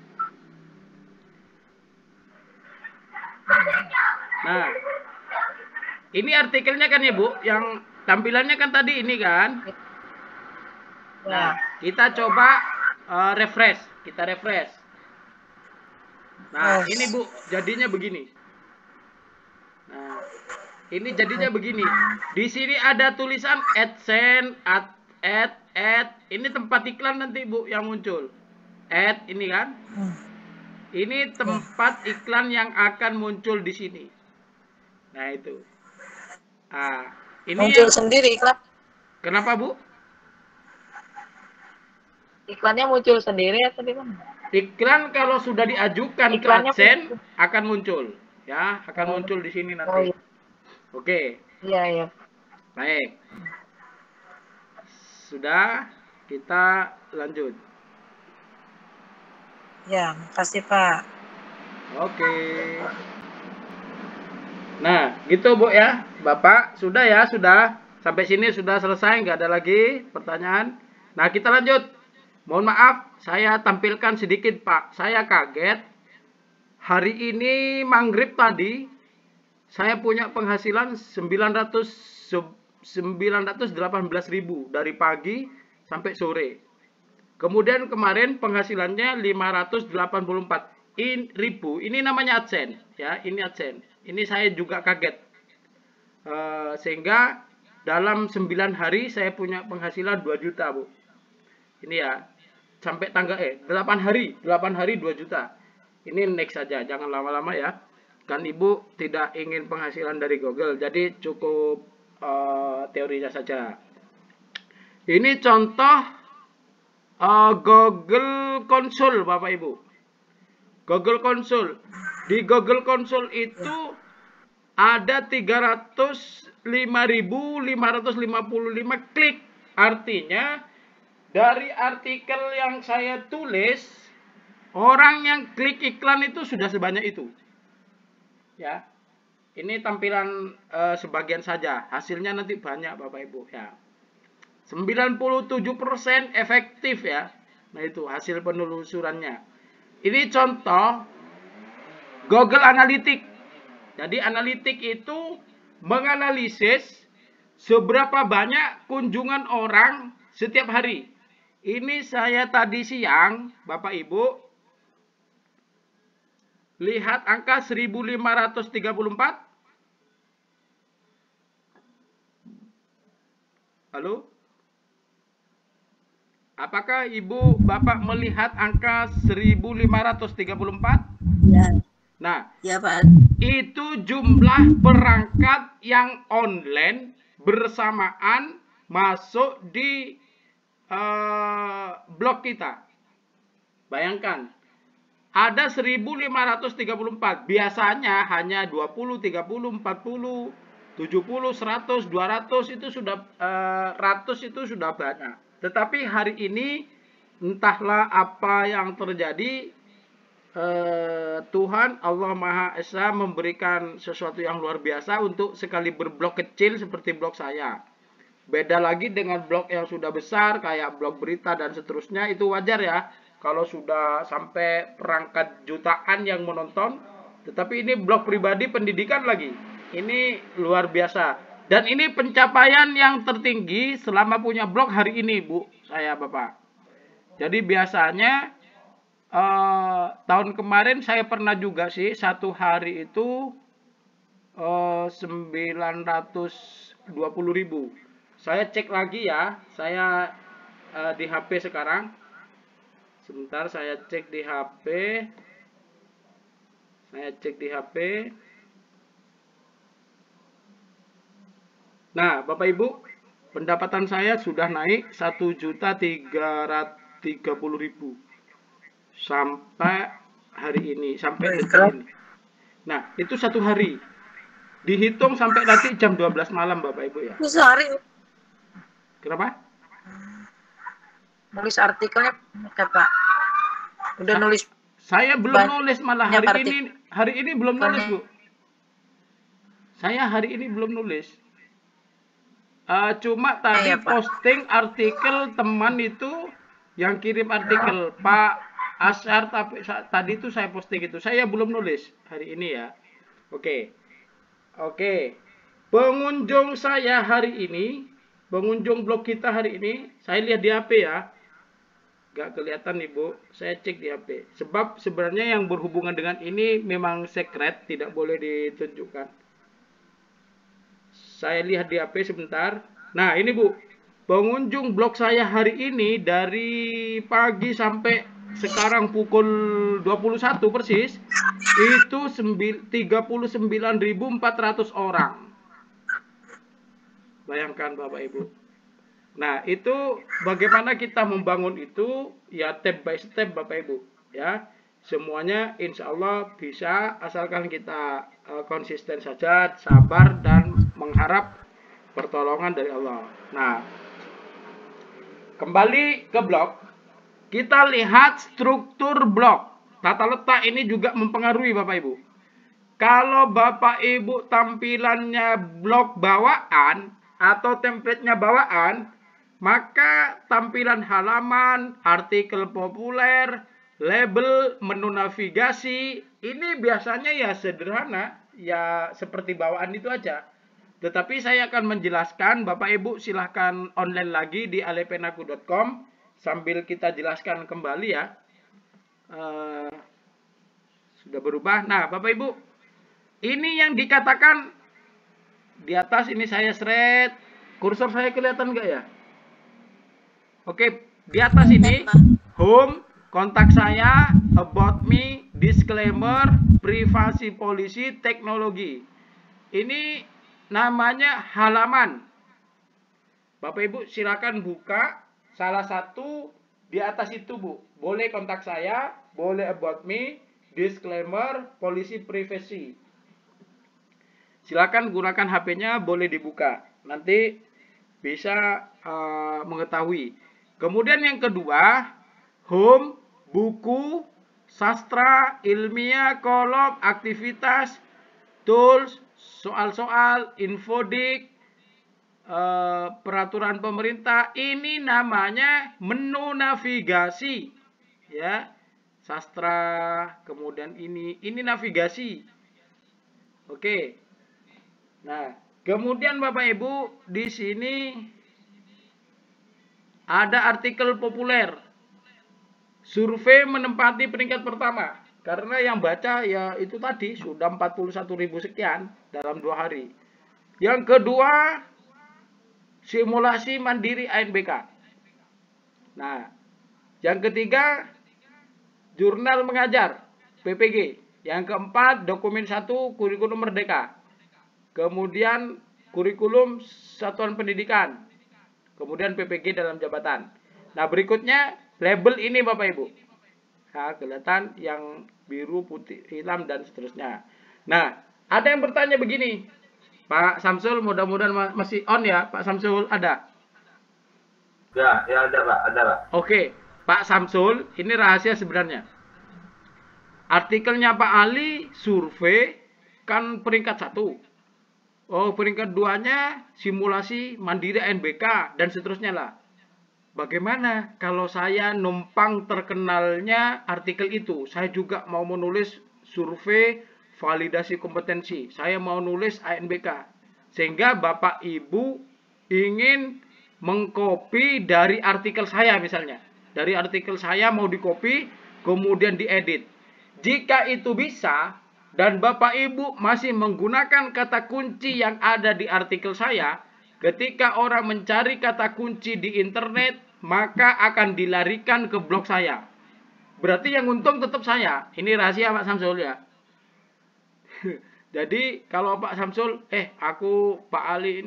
Nah, ini artikelnya kan ya, Bu. Yang tampilannya kan tadi ini kan. Nah, kita coba refresh. Kita refresh. Nah, ini Bu, jadinya begini. Nah, ini jadinya begini. Di sini ada tulisan AdSense, add. Ini tempat iklan nanti Bu yang muncul. Add ini kan. Ini tempat iklan yang akan muncul di sini. Nah, itu. Nah, ini muncul sendiri iklan. Kenapa, Bu? Iklannya muncul sendiri atau gimana? Iklan kalau sudah diajukan Iklannya ke AdSense akan muncul, ya, akan muncul di sini nanti. Iya. Oke. Iya. Baik. Sudah, kita lanjut. Ya, makasih Pak. Oke. Nah, gitu Bu ya, Bapak. Sudah ya, sudah. Sampai sini sudah selesai, nggak ada lagi pertanyaan. Nah, kita lanjut. Mohon maaf, saya tampilkan sedikit Pak. Saya kaget. Hari ini maghrib tadi, saya punya penghasilan 918.000 dari pagi sampai sore. Kemudian kemarin penghasilannya 584.000. Ini namanya AdSense, ya. Ini AdSense. Ini saya juga kaget. Sehingga dalam 9 hari saya punya penghasilan 2 juta, Bu. Ini ya. Sampai tanggal 8 hari 2 juta. Ini next saja, jangan lama-lama ya. Kan Ibu tidak ingin penghasilan dari Google, jadi cukup teorinya saja. Ini contoh Google Console, Bapak Ibu. Google Console. Di Google Console itu ada 305.555 klik. Artinya dari artikel yang saya tulis, orang yang klik iklan itu sudah sebanyak itu. Ya. Ini tampilan sebagian saja. Hasilnya nanti banyak Bapak Ibu ya. 97% efektif ya. Nah itu hasil penelusurannya. Ini contoh Google Analytics. Jadi analitik itu menganalisis seberapa banyak kunjungan orang setiap hari. Ini saya tadi siang, Bapak Ibu, lihat angka 1534. Halo? Apakah Ibu Bapak melihat angka 1534? Ya. Nah, Ya Pak. itu jumlah perangkat yang online bersamaan masuk di blog kita. Bayangkan, ada 1534. Biasanya hanya 20, 30, 40, 70, 100, 200 itu sudah ratus itu sudah banyak. Tetapi hari ini entahlah apa yang terjadi, Tuhan Allah Maha Esa memberikan sesuatu yang luar biasa untuk sekali berblog kecil seperti blog saya. Beda lagi dengan blog yang sudah besar kayak blog berita dan seterusnya, itu wajar ya kalau sudah sampai perangkat jutaan yang menonton. Tetapi ini blog pribadi pendidikan lagi. Ini luar biasa. Dan ini pencapaian yang tertinggi selama punya blog hari ini, Bu, saya Bapak. Jadi biasanya tahun kemarin saya pernah juga sih satu hari itu 920.000. Saya cek lagi ya, saya di HP sekarang. Sebentar saya cek di HP. Nah, Bapak Ibu, pendapatan saya sudah naik 1.330.000 sampai hari ini, sampai detik ini. Nah, itu satu hari. Dihitung sampai nanti jam 12 malam Bapak Ibu ya. Sehari. Kenapa? Nulis artikelnya Pak. Udah nulis. Saya belum nulis malah hari ini belum nulis, Bu. Saya hari ini belum nulis. Cuma tadi posting artikel teman itu yang kirim artikel Pak Asyar, tapi tadi itu saya posting itu. Saya belum nulis hari ini ya. Oke. Pengunjung saya hari ini, pengunjung blog kita hari ini, saya lihat di HP ya. Gak kelihatan Ibu, saya cek di HP. Sebab sebenarnya yang berhubungan dengan ini memang secret, tidak boleh ditunjukkan. Saya lihat di HP sebentar. Nah ini Bu, pengunjung blog saya hari ini dari pagi sampai sekarang pukul 21 persis itu 39.400 orang. Bayangkan Bapak Ibu. Nah, itu bagaimana kita membangun itu ya step by step Bapak Ibu ya. Semuanya insya Allah bisa asalkan kita konsisten saja, sabar dan mengharap pertolongan dari Allah. Nah, kembali ke blog. Kita lihat struktur blog. Tata letak ini juga mempengaruhi Bapak Ibu. Kalau Bapak Ibu tampilannya blog bawaan atau template-nya bawaan, maka tampilan halaman, artikel populer, label, menu navigasi, ini biasanya ya sederhana, ya seperti bawaan itu aja. Tetapi saya akan menjelaskan, Bapak Ibu silahkan online lagi di alepenaku.com. Sambil kita jelaskan kembali ya. Sudah berubah. Nah Bapak Ibu, ini yang dikatakan di atas ini saya seret. Kursor saya kelihatan nggak ya? Oke, di atas ini home, kontak saya, about me, disclaimer, privasi polisi, teknologi. Ini namanya halaman. Bapak Ibu silakan buka. Salah satu di atas itu Bu, boleh kontak saya, boleh about me, disclaimer, polisi privasi. Silakan gunakan HP-nya, boleh dibuka. Nanti bisa mengetahui. Kemudian yang kedua, home, buku, sastra, ilmiah, kolom, aktivitas, tools, soal-soal, infodik, peraturan pemerintah. Ini namanya menu navigasi, ya. Sastra, kemudian ini navigasi. Oke. Nah, kemudian Bapak Ibu di sini ada artikel populer. Survei menempati peringkat pertama. Karena yang baca ya itu tadi sudah 41.000 sekian dalam 2 hari. Yang kedua, simulasi mandiri ANBK. Nah, yang ketiga, jurnal mengajar PPG. Yang keempat, dokumen 1 kurikulum merdeka. Kemudian kurikulum satuan pendidikan. Kemudian PPG dalam jabatan. Nah, berikutnya label ini Bapak Ibu. Nah, kelihatan yang biru, putih, hitam, dan seterusnya. Nah, ada yang bertanya begini. Pak Samsul, mudah-mudahan masih on ya. Pak Samsul ada? Ya ada Pak, ada Pak. Oke, Pak Samsul, ini rahasia sebenarnya. Artikelnya Pak Ali, survei, kan peringkat 1. Oh, peringkat 2-nya simulasi mandiri ANBK, dan seterusnya lah. Bagaimana kalau saya numpang terkenalnya artikel itu? Saya juga mau menulis survei validasi kompetensi. Saya mau nulis ANBK. Sehingga Bapak Ibu ingin mengcopy dari artikel saya misalnya. Dari artikel saya mau dicopy, kemudian diedit. Jika itu bisa, dan Bapak Ibu masih menggunakan kata kunci yang ada di artikel saya, ketika orang mencari kata kunci di internet, maka akan dilarikan ke blog saya. Berarti yang untung tetap saya. Ini rahasia Pak Samsul ya. Jadi kalau Pak Samsul, aku Pak Ali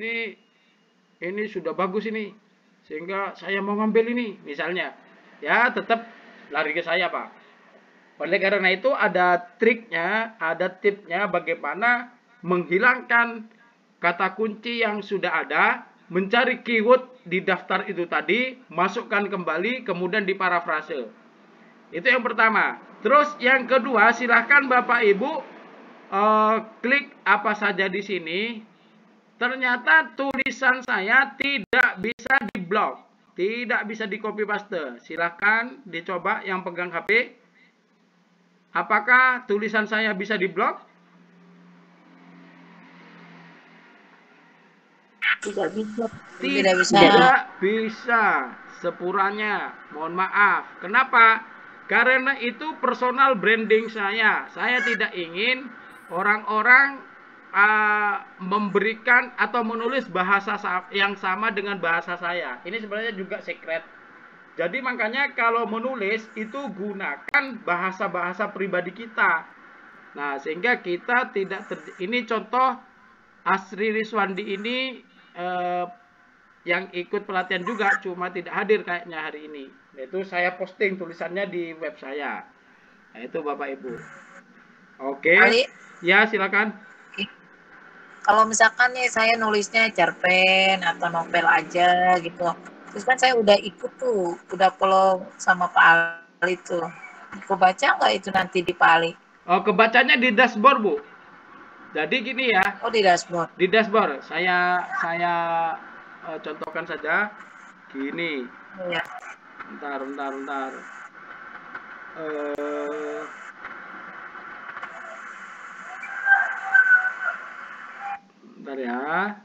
ini sudah bagus ini, sehingga saya mau ngambil ini, misalnya, ya tetap lari ke saya Pak. Oleh karena itu ada triknya, ada tipsnya bagaimana menghilangkan kata kunci yang sudah ada, mencari keyword di daftar itu tadi, masukkan kembali, kemudian diparafrase. Itu yang pertama. Terus yang kedua, silahkan Bapak Ibu klik apa saja di sini. Ternyata tulisan saya tidak bisa di-blok, tidak bisa di-copy paste. Silahkan dicoba yang pegang HP. Apakah tulisan saya bisa di-blok? Tidak bisa. Tidak bisa. Sepuranya. Mohon maaf. Kenapa? Karena itu personal branding saya. Saya tidak ingin orang-orang memberikan atau menulis bahasa yang sama dengan bahasa saya. Ini sebenarnya juga secret. Jadi makanya kalau menulis itu gunakan bahasa-bahasa pribadi kita. Nah, sehingga kita tidak ini contoh Asri Riswandi ini yang ikut pelatihan juga, cuma tidak hadir kayaknya hari ini. Itu saya posting tulisannya di web saya. Nah, itu Bapak Ibu. Oke. Ali, ya silakan. Kalau misalkan nih saya nulisnya cerpen atau novel aja gitu, terus kan saya udah ikut tuh, udah follow sama Pak Ali tuh. Aku baca nggak itu nanti di Pak Ali? Oh, kebacanya di dashboard Bu. Jadi gini ya. Oh, di dashboard. Di dashboard. Saya contohkan saja. Gini. Ya. Bentar. Bentar ya.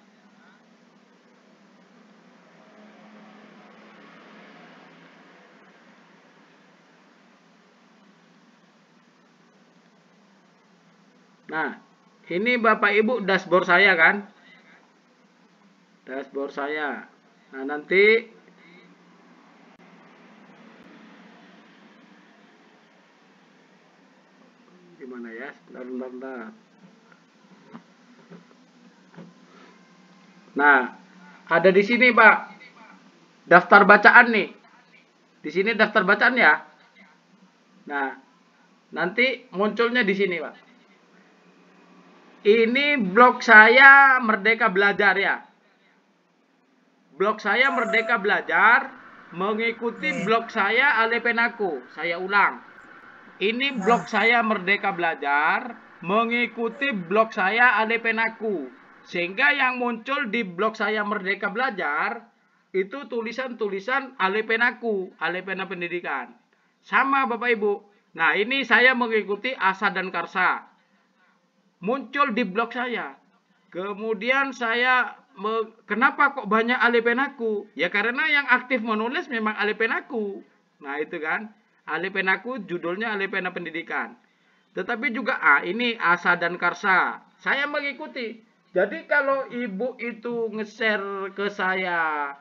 Nah, ini Bapak Ibu dashboard saya kan? Dashboard saya. Nah, nanti gimana ya? Bentar. Nah, ada di sini, Pak. Daftar bacaan nih. Di sini daftar bacaan ya. Nah, nanti munculnya di sini, Pak. Ini blog saya Merdeka Belajar ya. Blog saya Merdeka Belajar. mengikuti blog saya Alepenaku. Saya ulang. Ini blog saya Merdeka Belajar mengikuti blog saya Alepenaku. Sehingga yang muncul di blog saya Merdeka Belajar itu tulisan-tulisan Alepenaku, Alepena Pendidikan. Sama Bapak Ibu. Nah, ini saya mengikuti Asa dan Karsa. Muncul di blog saya. Kemudian saya kenapa kok banyak Alepenaku? Ya karena yang aktif menulis memang Alepenaku. Nah, itu kan. Alepenaku judulnya Alepena Pendidikan. Tetapi juga ini Asa dan Karsa. Saya mengikuti. Jadi kalau Ibu itu nge-share ke saya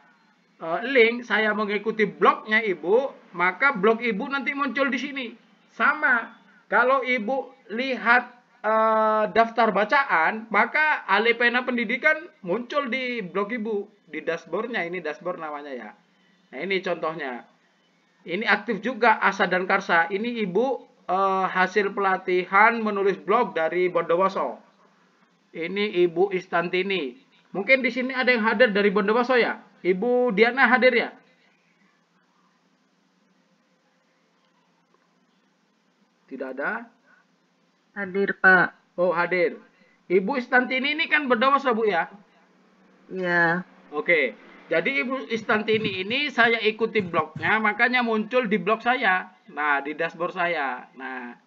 link, saya mengikuti blognya Ibu, maka blog Ibu nanti muncul di sini. Sama. Kalau Ibu lihat daftar bacaan, maka Alepena Pendidikan muncul di blog Ibu, di dashboardnya. Ini dashboard namanya ya. Nah, ini contohnya. Ini aktif juga Asa dan Karsa. Ini Ibu hasil pelatihan menulis blog dari Bondowoso. Ini Ibu Istantini. Mungkin di sini ada yang hadir dari Bondowoso ya? Ibu Diana hadir ya? Tidak ada? Hadir, Pak. Oh, hadir. Ibu Istantini ini kan Bondowoso, Bu ya? Iya. Oke. Jadi Ibu Istantini ini saya ikuti blognya, makanya muncul di blog saya. Nah, di dashboard saya. Nah,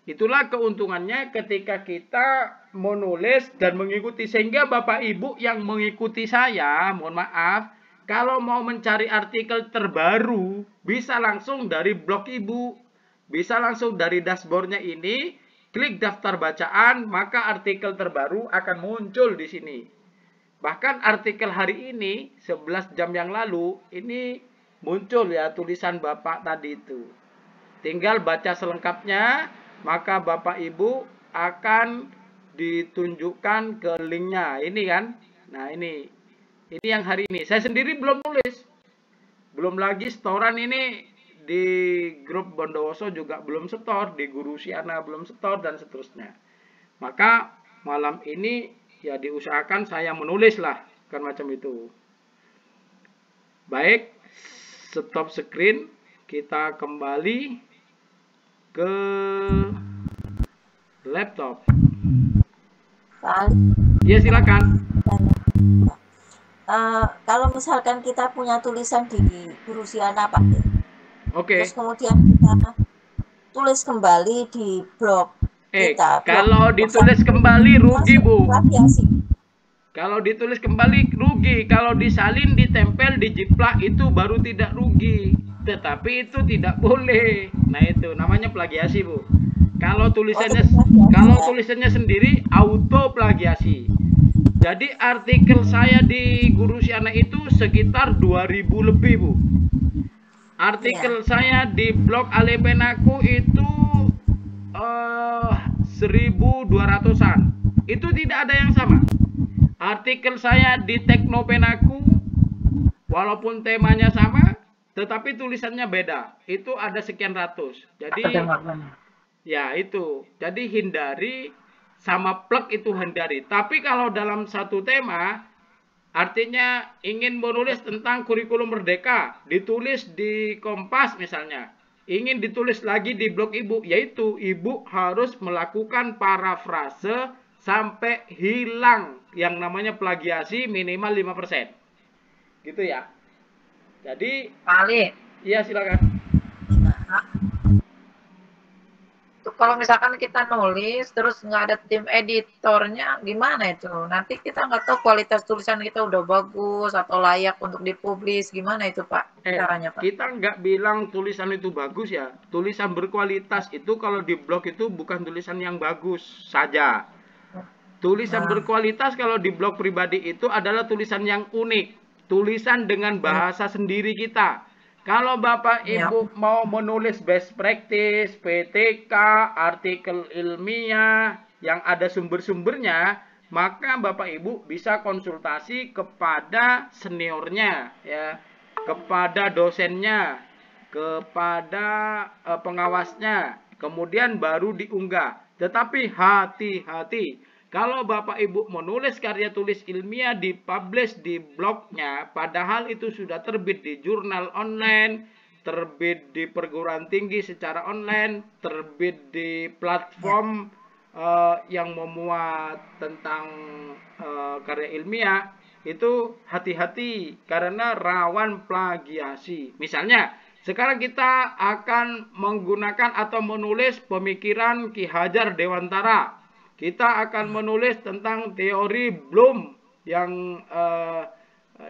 itulah keuntungannya ketika kita menulis dan mengikuti. Sehingga Bapak Ibu yang mengikuti saya, mohon maaf, kalau mau mencari artikel terbaru, bisa langsung dari blog Ibu. Bisa langsung dari dashboardnya ini, klik daftar bacaan, maka artikel terbaru akan muncul di sini. Bahkan artikel hari ini, 11 jam yang lalu, ini muncul ya tulisan Bapak tadi itu. Tinggal baca selengkapnya, maka Bapak Ibu akan ditunjukkan ke linknya. Ini kan. Nah, ini yang hari ini. Saya sendiri belum nulis. Belum lagi setoran ini di grup Bondowoso juga belum setor. Di Guru Siana belum setor dan seterusnya. Maka malam ini ya diusahakan saya menulis lah. Kan macam itu. Baik. Stop screen. Kita kembali ke laptop. Ya silakan. Kalau misalkan kita punya tulisan di Guru Siana Pak, Oke. terus kemudian kita tulis kembali di blog kita. Kalau ditulis kembali rugi, Bu. Plagiasi. Kalau ditulis kembali rugi. Kalau disalin, ditempel, dijiplak itu baru tidak rugi. Tetapi itu tidak boleh. Nah, itu namanya plagiasi, Bu. Kalau tulisannya sendiri auto plagiasi. Jadi artikel saya di Guru Siana itu sekitar 2000 lebih, Bu. Artikel saya di blog Alepenaku itu 1200-an. Itu tidak ada yang sama. Artikel saya di Teknopenaku walaupun temanya sama, tetapi tulisannya beda. Itu ada sekian ratus. Jadi ya itu. Jadi hindari sama plug itu hindari. Tapi kalau dalam satu tema, artinya ingin menulis tentang kurikulum merdeka, ditulis di Kompas misalnya, ingin ditulis lagi di blog Ibu, yaitu Ibu harus melakukan parafrase sampai hilang yang namanya plagiasi minimal 5%. Gitu ya. Jadi, iya silakan. Kalau misalkan kita nulis terus nggak ada tim editornya, gimana itu? Nanti kita nggak tahu kualitas tulisan kita udah bagus atau layak untuk dipublis, gimana itu Pak? Caranya Pak? Kita nggak bilang tulisan itu bagus ya. Tulisan berkualitas itu kalau di blog itu bukan tulisan yang bagus saja. Tulisan berkualitas kalau di blog pribadi itu adalah tulisan yang unik. Tulisan dengan bahasa sendiri kita. Kalau Bapak Ibu mau menulis best practice, PTK, artikel ilmiah yang ada sumber-sumbernya, maka Bapak Ibu bisa konsultasi kepada seniornya, ya, kepada dosennya, kepada pengawasnya, kemudian baru diunggah. Tetapi hati-hati, Kalau Bapak Ibu menulis karya tulis ilmiah dipublish di blognya, padahal itu sudah terbit di jurnal online, terbit di perguruan tinggi secara online, terbit di platform yang memuat tentang karya ilmiah, itu hati-hati karena rawan plagiasi. Misalnya, sekarang kita akan menggunakan atau menulis pemikiran Ki Hajar Dewantara. Kita akan menulis tentang teori Bloom yang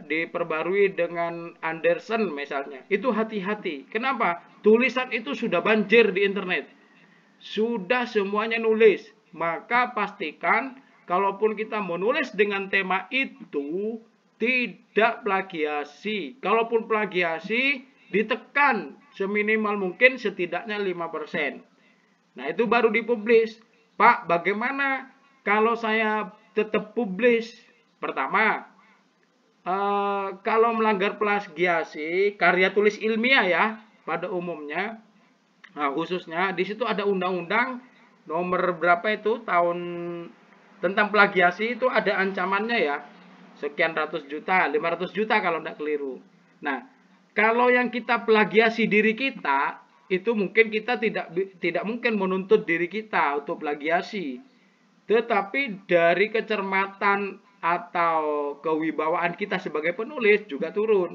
diperbarui dengan Anderson misalnya. Itu hati-hati. Kenapa? Tulisan itu sudah banjir di internet. Sudah semuanya nulis. Maka pastikan kalaupun kita menulis dengan tema itu tidak plagiasi. Kalaupun plagiasi, ditekan seminimal mungkin setidaknya 5%. Nah, itu baru dipublish. Pak, bagaimana kalau saya tetap publish? Pertama, kalau melanggar plagiasi, karya tulis ilmiah ya, pada umumnya, nah khususnya di situ ada undang-undang nomor berapa itu tahun tentang plagiasi itu ada ancamannya ya, sekian ratus juta, 500 juta kalau tidak keliru. Nah, kalau yang kita plagiasi diri kita, itu mungkin kita tidak mungkin menuntut diri kita untuk plagiasi. Tetapi dari kecermatan atau kewibawaan kita sebagai penulis juga turun.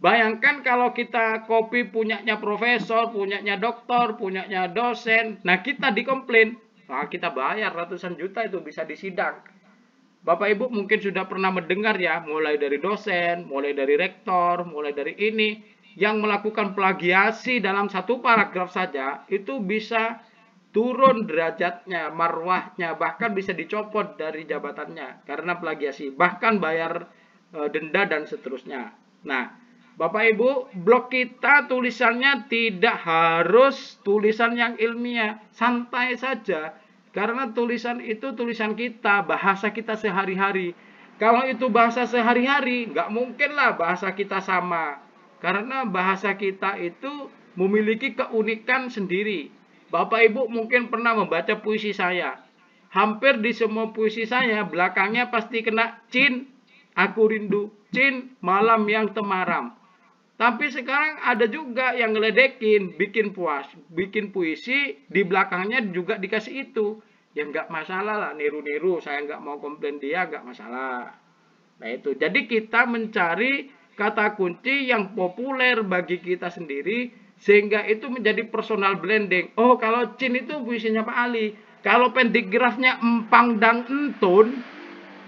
Bayangkan kalau kita copy punyanya profesor, punyanya doktor, punyanya dosen, nah kita dikomplain, nah kita bayar ratusan juta itu bisa disidang. Bapak Ibu mungkin sudah pernah mendengar ya, mulai dari dosen, mulai dari rektor, mulai dari ini, yang melakukan plagiasi dalam satu paragraf saja, itu bisa turun derajatnya, marwahnya, bahkan bisa dicopot dari jabatannya karena plagiasi, bahkan bayar denda dan seterusnya. Nah, Bapak Ibu, blog kita tulisannya tidak harus tulisan yang ilmiah, santai saja. Karena tulisan itu tulisan kita, bahasa kita sehari-hari. Kalau itu bahasa sehari-hari, nggak mungkin lah bahasa kita sama. Karena bahasa kita itu memiliki keunikan sendiri. Bapak Ibu mungkin pernah membaca puisi saya. Hampir di semua puisi saya, belakangnya pasti kena Cin, aku rindu, Cin, malam yang temaram. Tapi sekarang ada juga yang ngeledekin, bikin puisi, di belakangnya juga dikasih itu. Ya nggak masalah lah, niru-niru, saya nggak mau komplain dia, nggak masalah. Nah itu, jadi kita mencari kata kunci yang populer bagi kita sendiri, sehingga itu menjadi personal branding. Oh, kalau Cin itu puisinya Pak Ali. Kalau pentigrafnya Empang dan Entun,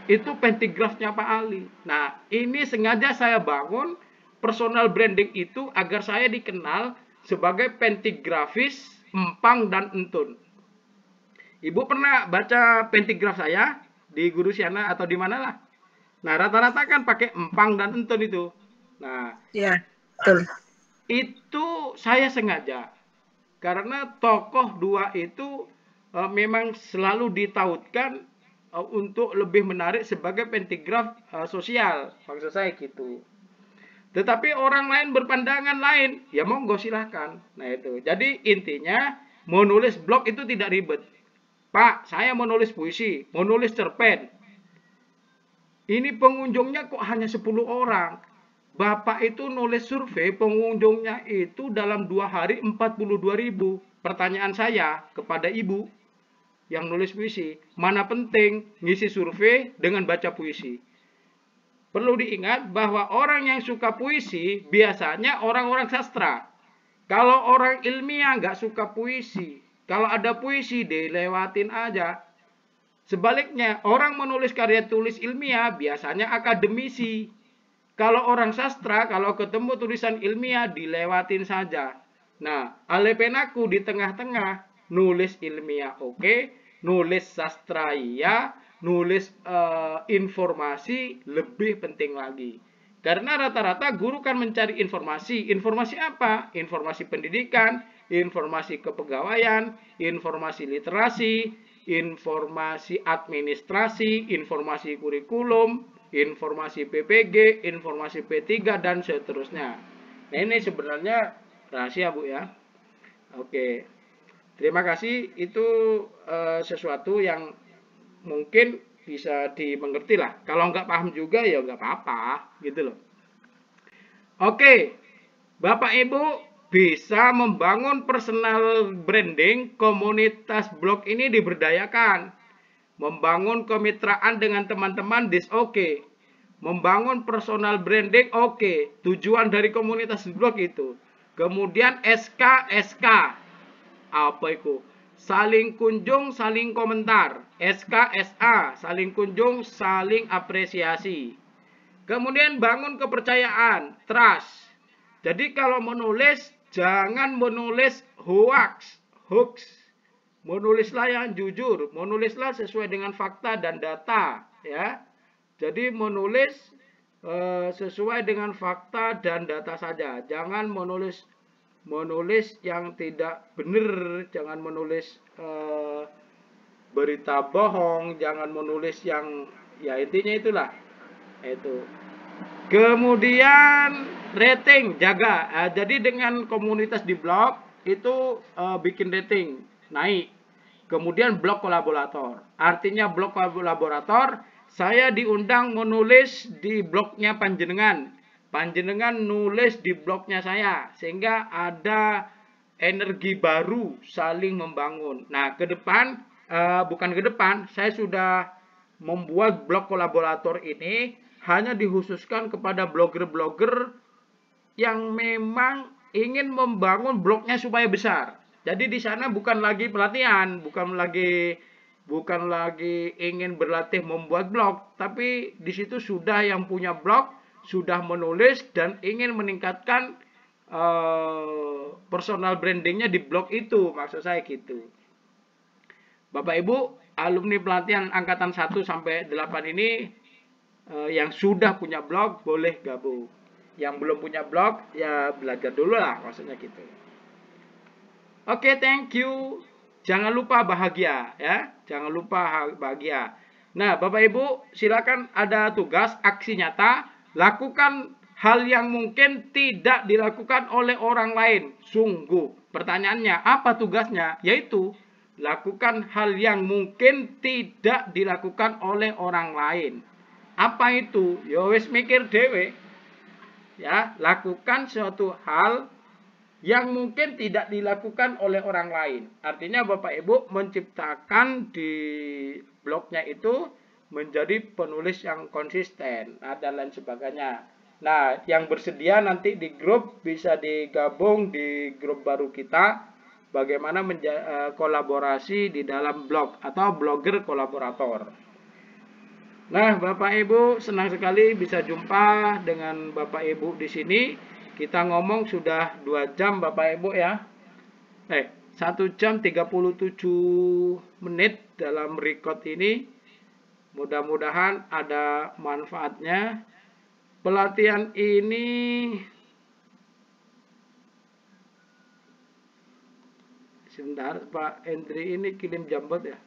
itu pentigrafnya Pak Ali. Nah, ini sengaja saya bangun personal branding itu agar saya dikenal sebagai pentigrafis Empang dan Entun. Ibu pernah baca pentigraf saya di Guru Siana atau di mana lah? Nah, rata-rata kan pakai Empang dan Entun itu. Nah, ya, betul. Itu saya sengaja. Karena tokoh dua itu memang selalu ditautkan untuk lebih menarik sebagai pentigraf sosial. Maksud saya gitu. Tetapi orang lain berpandangan lain, ya monggo silahkan. Nah itu. Jadi intinya menulis blog itu tidak ribet. Pak, saya menulis puisi, menulis cerpen. Ini pengunjungnya kok hanya 10 orang. Bapak itu nulis survei, pengunjungnya itu dalam 2 hari 42.000. Pertanyaan saya kepada ibu yang nulis puisi, mana penting ngisi survei dengan baca puisi? Perlu diingat bahwa orang yang suka puisi biasanya orang-orang sastra. Kalau orang ilmiah nggak suka puisi, kalau ada puisi dilewatin aja. Sebaliknya, orang menulis karya tulis ilmiah biasanya akademisi. Kalau orang sastra, kalau ketemu tulisan ilmiah dilewatin saja. Nah, alepenaku di tengah-tengah, nulis ilmiah oke, nulis sastra iya, nulis informasi lebih penting lagi. Karena rata-rata guru kan mencari informasi. Informasi apa? Informasi pendidikan, informasi kepegawaian, informasi literasi, informasi administrasi, informasi kurikulum, informasi PPG, informasi P3, dan seterusnya. Nah, ini sebenarnya rahasia, Bu ya. Oke. Terima kasih. Itu sesuatu yang mungkin bisa dimengerti lah. Kalau nggak paham juga ya nggak apa-apa gitu loh. Oke, Bapak Ibu bisa membangun personal branding. Komunitas blog ini diberdayakan. Membangun kemitraan dengan teman-teman oke. Membangun personal branding oke. Tujuan dari komunitas blog itu. Kemudian SK. Apa itu? Saling kunjung, saling komentar. SKSA, saling kunjung, saling apresiasi. Kemudian bangun kepercayaan, trust. Jadi kalau menulis, jangan menulis hoax. Menulislah yang jujur, menulislah sesuai dengan fakta dan data, ya. Jadi menulis sesuai dengan fakta dan data saja. Jangan menulis yang tidak benar, jangan menulis berita bohong, jangan menulis yang ya intinya itulah. Itu. Kemudian rating, jaga. Jadi dengan komunitas di blog itu bikin rating naik. Kemudian blog kolaborator. Artinya blog kolaborator, saya diundang menulis di blognya panjenengan. Panjenengan nulis di blognya saya, sehingga ada energi baru saling membangun. Nah, ke depan bukan ke depan, saya sudah membuat blog kolaborator ini hanya dikhususkan kepada blogger-blogger yang memang ingin membangun blognya supaya besar. Jadi di sana bukan lagi pelatihan, bukan lagi ingin berlatih membuat blog, tapi di situ sudah yang punya blog, sudah menulis dan ingin meningkatkan personal brandingnya di blog itu, maksud saya gitu. Bapak Ibu, alumni pelatihan angkatan 1 sampai 8 ini yang sudah punya blog boleh gabung. Yang belum punya blog ya belajar dulu lah, maksudnya gitu. Oke, thank you. Jangan lupa bahagia ya. Jangan lupa bahagia. Nah, Bapak Ibu, silakan ada tugas aksi nyata, lakukan hal yang mungkin tidak dilakukan oleh orang lain. Sungguh. Pertanyaannya, apa tugasnya? Yaitu lakukan hal yang mungkin tidak dilakukan oleh orang lain. Apa itu? Ya wis mikir dewe. Ya, lakukan suatu hal yang mungkin tidak dilakukan oleh orang lain. Artinya Bapak Ibu menciptakan di blognya itu menjadi penulis yang konsisten dan lain sebagainya. Nah, yang bersedia nanti di grup bisa digabung di grup baru kita. Bagaimana kolaborasi di dalam blog atau blogger kolaborator. Nah, Bapak Ibu, senang sekali bisa jumpa dengan Bapak Ibu di sini. Kita ngomong sudah 2 jam Bapak Ibu ya. 1 jam 37 menit dalam record ini. Mudah-mudahan ada manfaatnya. Pelatihan ini sebentar, Pak Hendri ini kirim jambot ya.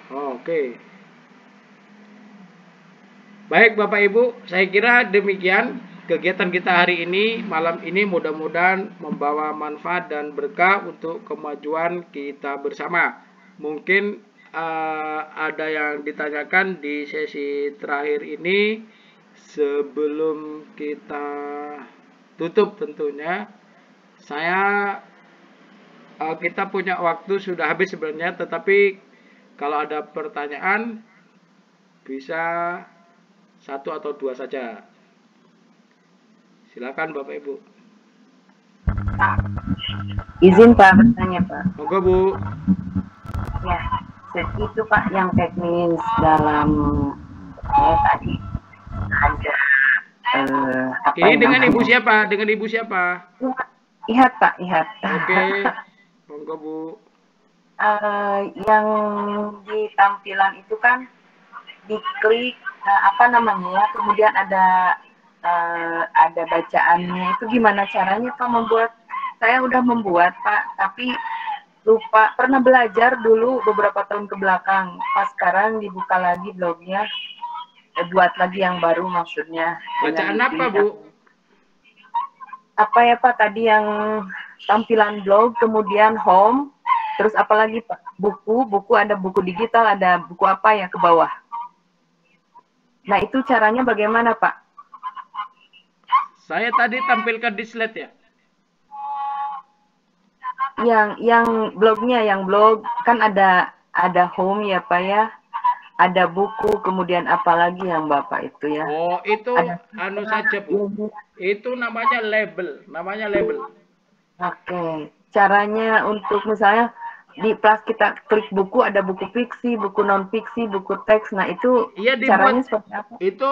Oke. Baik Bapak Ibu, saya kira demikian kegiatan kita hari ini, malam ini mudah-mudahan membawa manfaat dan berkah untuk kemajuan kita bersama. Mungkin ada yang ditanyakan di sesi terakhir ini sebelum kita tutup tentunya. Kita punya waktu sudah habis sebenarnya, tetapi kalau ada pertanyaan bisa 1 atau 2 saja. Silakan Bapak Ibu. Izin Pak bertanya Pak. Monggo Bu. Ya, itu Pak yang teknis dalam tadi ada. Ini dengan Ibu siapa? Dengan Ibu siapa? Ihat Pak, Ihat. Oke. Monggo Bu. Yang di tampilan itu kan diklik kemudian ada bacaannya. Itu gimana caranya Pak membuat? Saya udah membuat Pak, tapi lupa. Pernah belajar dulu beberapa tahun ke belakang. Pas sekarang dibuka lagi blognya, buat lagi yang baru maksudnya. Bacaan apa Bu? apa ya Pak tadi yang tampilan blog, kemudian home, terus apalagi Pak? Buku ada buku digital, ada buku apa ya ke bawah. Nah itu caranya bagaimana Pak? Saya tadi tampilkan di slide ya. Yang blognya, yang blog kan ada home ya Pak ya, ada buku, kemudian apalagi yang Bapak itu ya. Oh, itu Ada anu saja Bu. Itu namanya label, Oke, caranya untuk misalnya pas kita klik buku ada buku fiksi, buku non fiksi, buku teks. Nah itu Iya caranya dibuat. seperti apa? Itu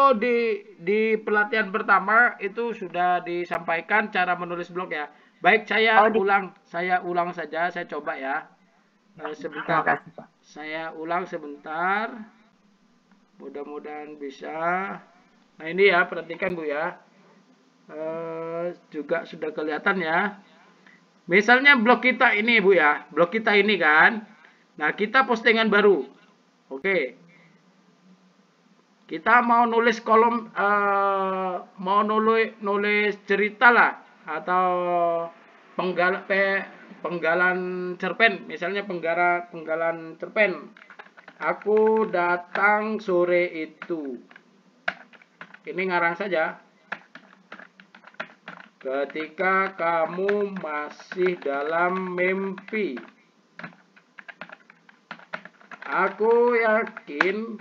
di pelatihan pertama itu sudah disampaikan cara menulis blog ya. Baik, Oh, saya ulang saja, saya coba ya. terima Sebentar. kasih Pak. Saya ulang sebentar. Mudah-mudahan bisa. Nah, ini ya, perhatikan Bu ya. Juga sudah kelihatan ya. Misalnya blog kita ini Bu ya. Blog kita ini kan. Nah, kita postingan baru. Oke. Kita mau nulis kolom, mau nulis cerita lah, atau penggalan cerpen, misalnya penggalan cerpen. Aku datang sore itu. Ini ngarang saja. Ketika kamu masih dalam mimpi, aku yakin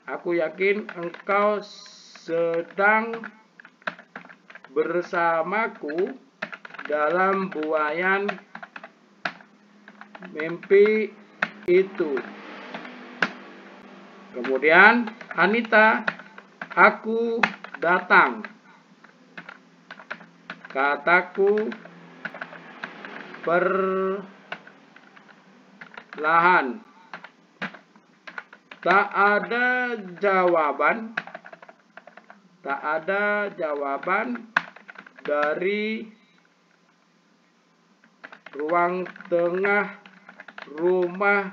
aku yakin engkau sedang bersamaku dalam buayan mimpi itu. Kemudian Anita, aku datang. Kataku perlahan. Tak ada jawaban dari ruang tengah rumah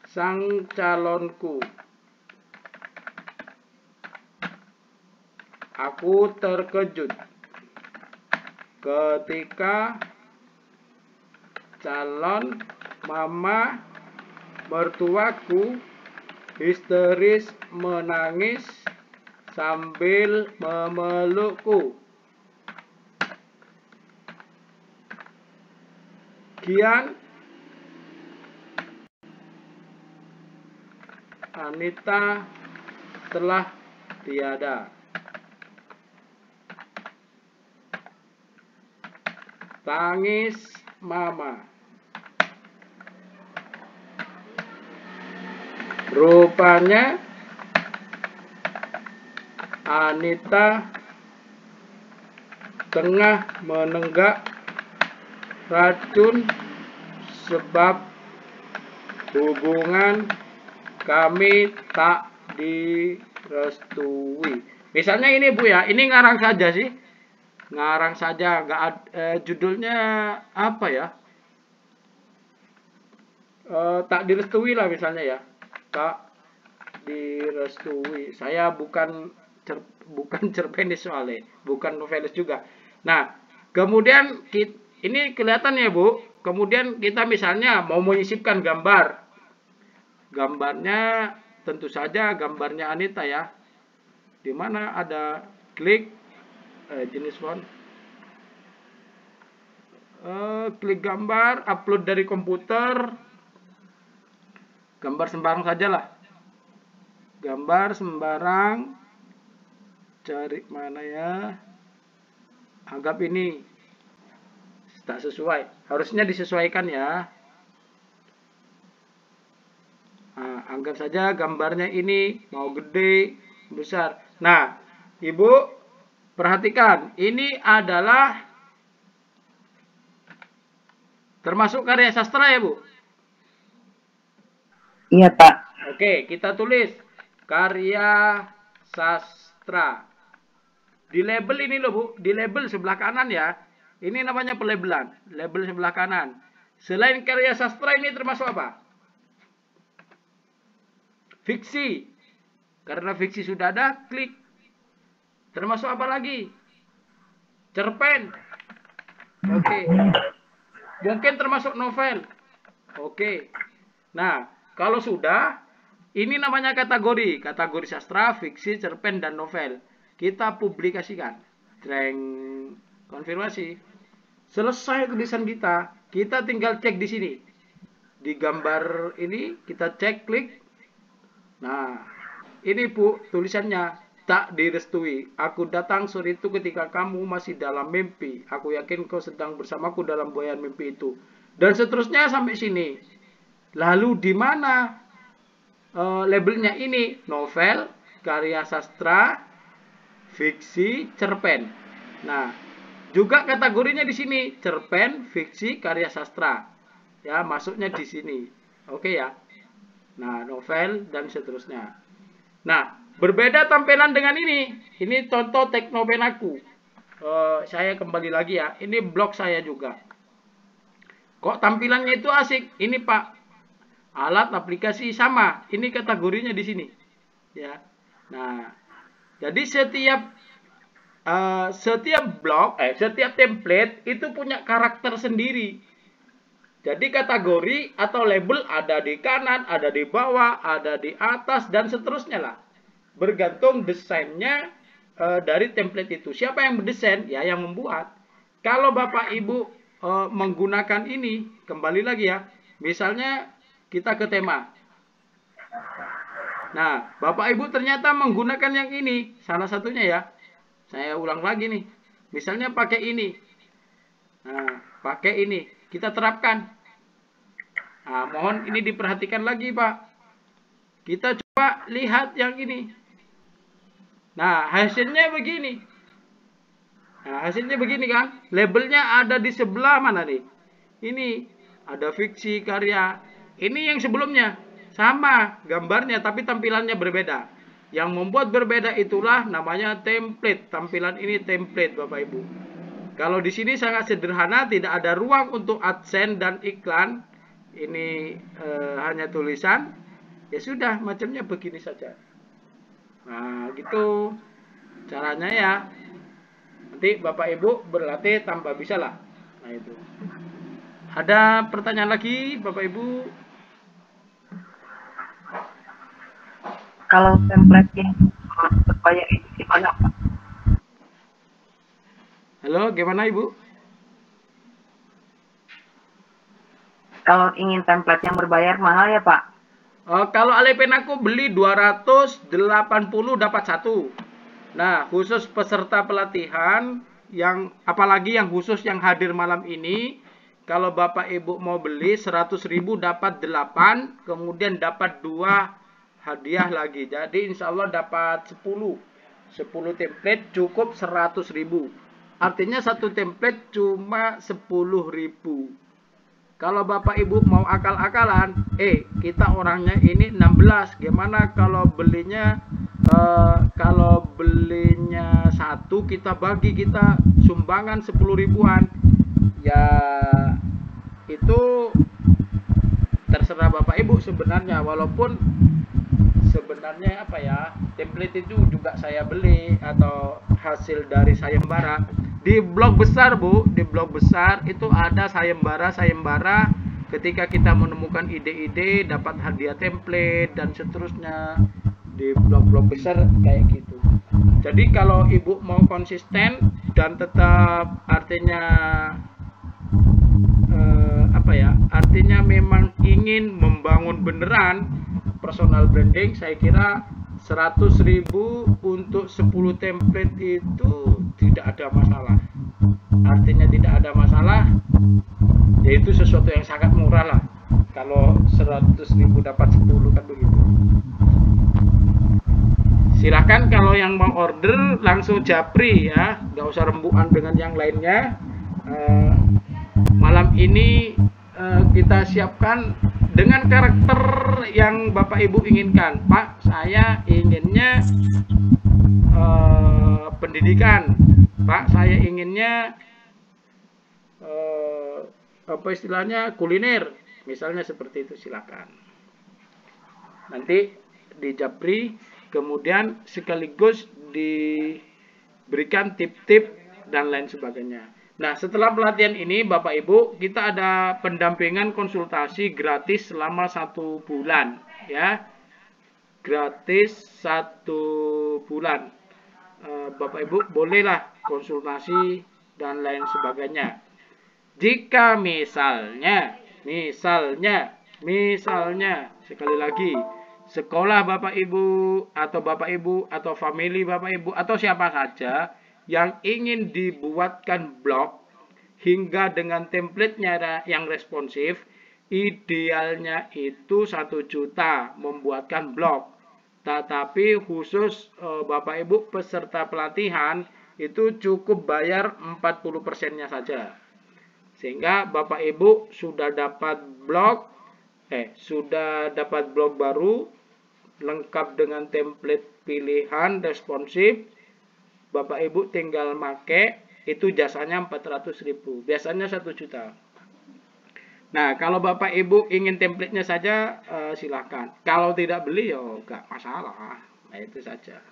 sang calonku. Aku terkejut ketika calon mama mertuaku histeris menangis sambil memelukku. Kian, Anita telah tiada. Tangis mama. Rupanya Anita tengah menenggak racun sebab hubungan kami tak direstui. Misalnya ini Bu ya, ini ngarang saja sih. Ngarang saja, judulnya apa ya? Tak direstui lah misalnya ya. Tak direstui. Saya bukan cerpenis soalnya, bukan novelis juga. Nah, kemudian ini kelihatan ya Bu. Kemudian kita misalnya mau menyisipkan gambar. Gambarnya tentu saja gambarnya Anita ya. Di mana ada klik jenis font. Klik gambar, upload dari komputer. Gambar sembarang saja lah. Gambar sembarang. Cari mana ya. Anggap ini tak sesuai. Harusnya disesuaikan ya. Nah, anggap saja gambarnya ini mau gede, besar. Nah, Ibu perhatikan. Ini adalah termasuk karya sastra ya Bu? Iya Pak. Oke, kita tulis karya sastra. Di label ini loh Bu, di label sebelah kanan ya. Ini namanya pelabelan, label sebelah kanan. Selain karya sastra ini termasuk apa? Fiksi. Karena fiksi sudah ada, klik. Termasuk apa lagi? Cerpen. Oke. Mungkin termasuk novel. Oke. Nah, kalau sudah, ini namanya kategori. Kategori sastra, fiksi, cerpen, dan novel. Kita publikasikan. Dreng. Konfirmasi. Selesai tulisan kita. Kita tinggal cek di sini. Di gambar ini, kita cek, klik. Nah, ini Bu, tulisannya. Tak direstui. Aku datang sore itu ketika kamu masih dalam mimpi. Aku yakin kau sedang bersamaku dalam buayan mimpi itu. Dan seterusnya sampai sini. Lalu di mana labelnya ini? Novel, karya sastra, fiksi, cerpen. Nah, juga kategorinya di sini. Cerpen, fiksi, karya sastra. Ya, masuknya di sini. Oke ya. Nah, novel dan seterusnya. Nah, berbeda tampilan dengan ini. Ini contoh Teknopen aku. Saya kembali lagi ya. Ini blog saya juga. Kok tampilannya itu asik? Ini Pak. Alat aplikasi sama. Ini kategorinya di sini. Ya. Nah, jadi setiap blog, setiap template itu punya karakter sendiri. Jadi kategori atau label ada di kanan, ada di bawah, ada di atas, dan seterusnya lah. Bergantung desainnya dari template itu. Siapa yang mendesain? Ya, yang membuat. Kalau Bapak Ibu menggunakan ini, kembali lagi ya. Misalnya kita ke tema. Nah, Bapak Ibu ternyata menggunakan yang ini. Salah satunya ya. Saya ulang lagi nih. Misalnya pakai ini. Nah, pakai ini. Kita terapkan. Nah, mohon ini diperhatikan lagi, Pak. Kita coba lihat yang ini. Nah, hasilnya begini. Nah, hasilnya begini kan. Labelnya ada di sebelah mana nih? Ini. Ada fiksi, karya. Ini yang sebelumnya. Sama gambarnya, tapi tampilannya berbeda. Yang membuat berbeda itulah namanya template. Tampilan ini template, Bapak Ibu. Kalau di sini sangat sederhana, tidak ada ruang untuk AdSense dan iklan. Ini hanya tulisan. Ya sudah, macamnya begini saja. Nah, gitu caranya ya. Nanti Bapak Ibu berlatih tambah bisa lah. Nah, itu. Ada pertanyaan lagi, Bapak Ibu? Kalau template yang berbayar itu gimana, Pak? Halo, gimana Ibu? Kalau ingin template yang berbayar mahal ya, Pak? Kalau Alepen aku beli 280 dapat 1. Nah, khusus peserta pelatihan yang apalagi yang khusus yang hadir malam ini, kalau Bapak Ibu mau beli 100.000 dapat 8, kemudian dapat 2 hadiah lagi. Jadi insya Allah dapat 10 template cukup 100.000. Artinya satu template cuma 10.000. Kalau Bapak Ibu mau akal-akalan, kita orangnya ini 16. Gimana kalau belinya satu kita bagi, kita sumbangan 10 ribuan. Ya itu terserah Bapak Ibu sebenarnya, walaupun sebenarnya apa ya, template itu juga saya beli atau hasil dari sayembara. Di blog besar Bu, di blog besar itu ada sayembara ketika kita menemukan ide-ide dapat hadiah template dan seterusnya. Di blog-blog besar kayak gitu. Jadi kalau Ibu mau konsisten dan tetap artinya artinya memang ingin membangun beneran personal branding, saya kira 100.000 untuk 10 template itu tidak ada masalah. Artinya tidak ada masalah, yaitu sesuatu yang sangat murah lah. Kalau 100.000 dapat 10 kan begitu. Silahkan kalau yang mau order langsung japri ya, nggak usah rembukan dengan yang lainnya. Malam ini kita siapkan dengan karakter yang Bapak Ibu inginkan. Pak, saya inginnya pendidikan. Pak, saya inginnya apa istilahnya, kuliner. Misalnya seperti itu, silakan. Nanti di japri kemudian sekaligus diberikan tip-tip dan lain sebagainya. Nah, setelah pelatihan ini Bapak Ibu, kita ada pendampingan konsultasi gratis selama 1 bulan ya. Gratis 1 bulan. Bapak Ibu bolehlah konsultasi dan lain sebagainya. Jika misalnya sekali lagi, sekolah Bapak Ibu atau family Bapak Ibu atau siapa saja yang ingin dibuatkan blog hingga dengan template-nya yang responsif, idealnya itu 1 juta membuatkan blog. Tetapi khusus Bapak Ibu peserta pelatihan itu cukup bayar 40%-nya saja. Sehingga Bapak Ibu sudah dapat blog baru lengkap dengan template pilihan responsif. Bapak Ibu tinggal make, itu jasanya 400.000, biasanya 1 juta. Nah, kalau Bapak Ibu ingin template-nya saja silahkan. Kalau tidak beli ya enggak masalah. Nah, itu saja.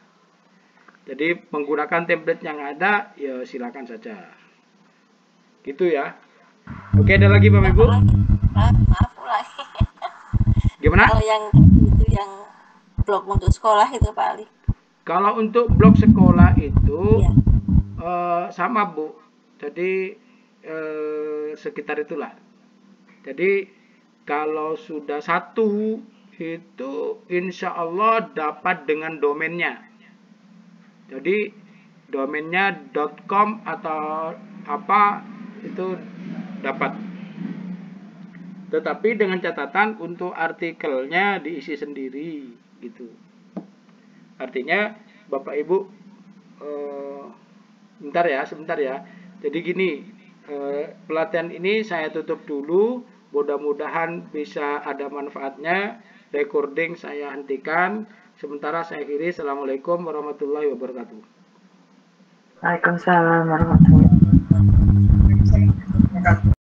Jadi menggunakan template yang ada ya silakan saja. Gitu ya. Oke, ada lagi Bapak Ibu? Maaf lagi. Gimana? Kalau yang itu yang blog untuk sekolah itu Pak Ali. Kalau untuk blog sekolah itu Ya. Sama Bu. Jadi sekitar itulah. Jadi kalau sudah 1 itu insya Allah dapat dengan domainnya. Jadi domainnya .com atau apa itu dapat. Tetapi dengan catatan untuk artikelnya diisi sendiri gitu. Artinya Bapak Ibu sebentar ya. Jadi gini, pelatihan ini saya tutup dulu. Mudah-mudahan bisa ada manfaatnya. Recording saya hentikan. Sementara saya akhiri. Assalamualaikum warahmatullahi wabarakatuh. Waalaikumsalam warahmatullahi wabarakatuh.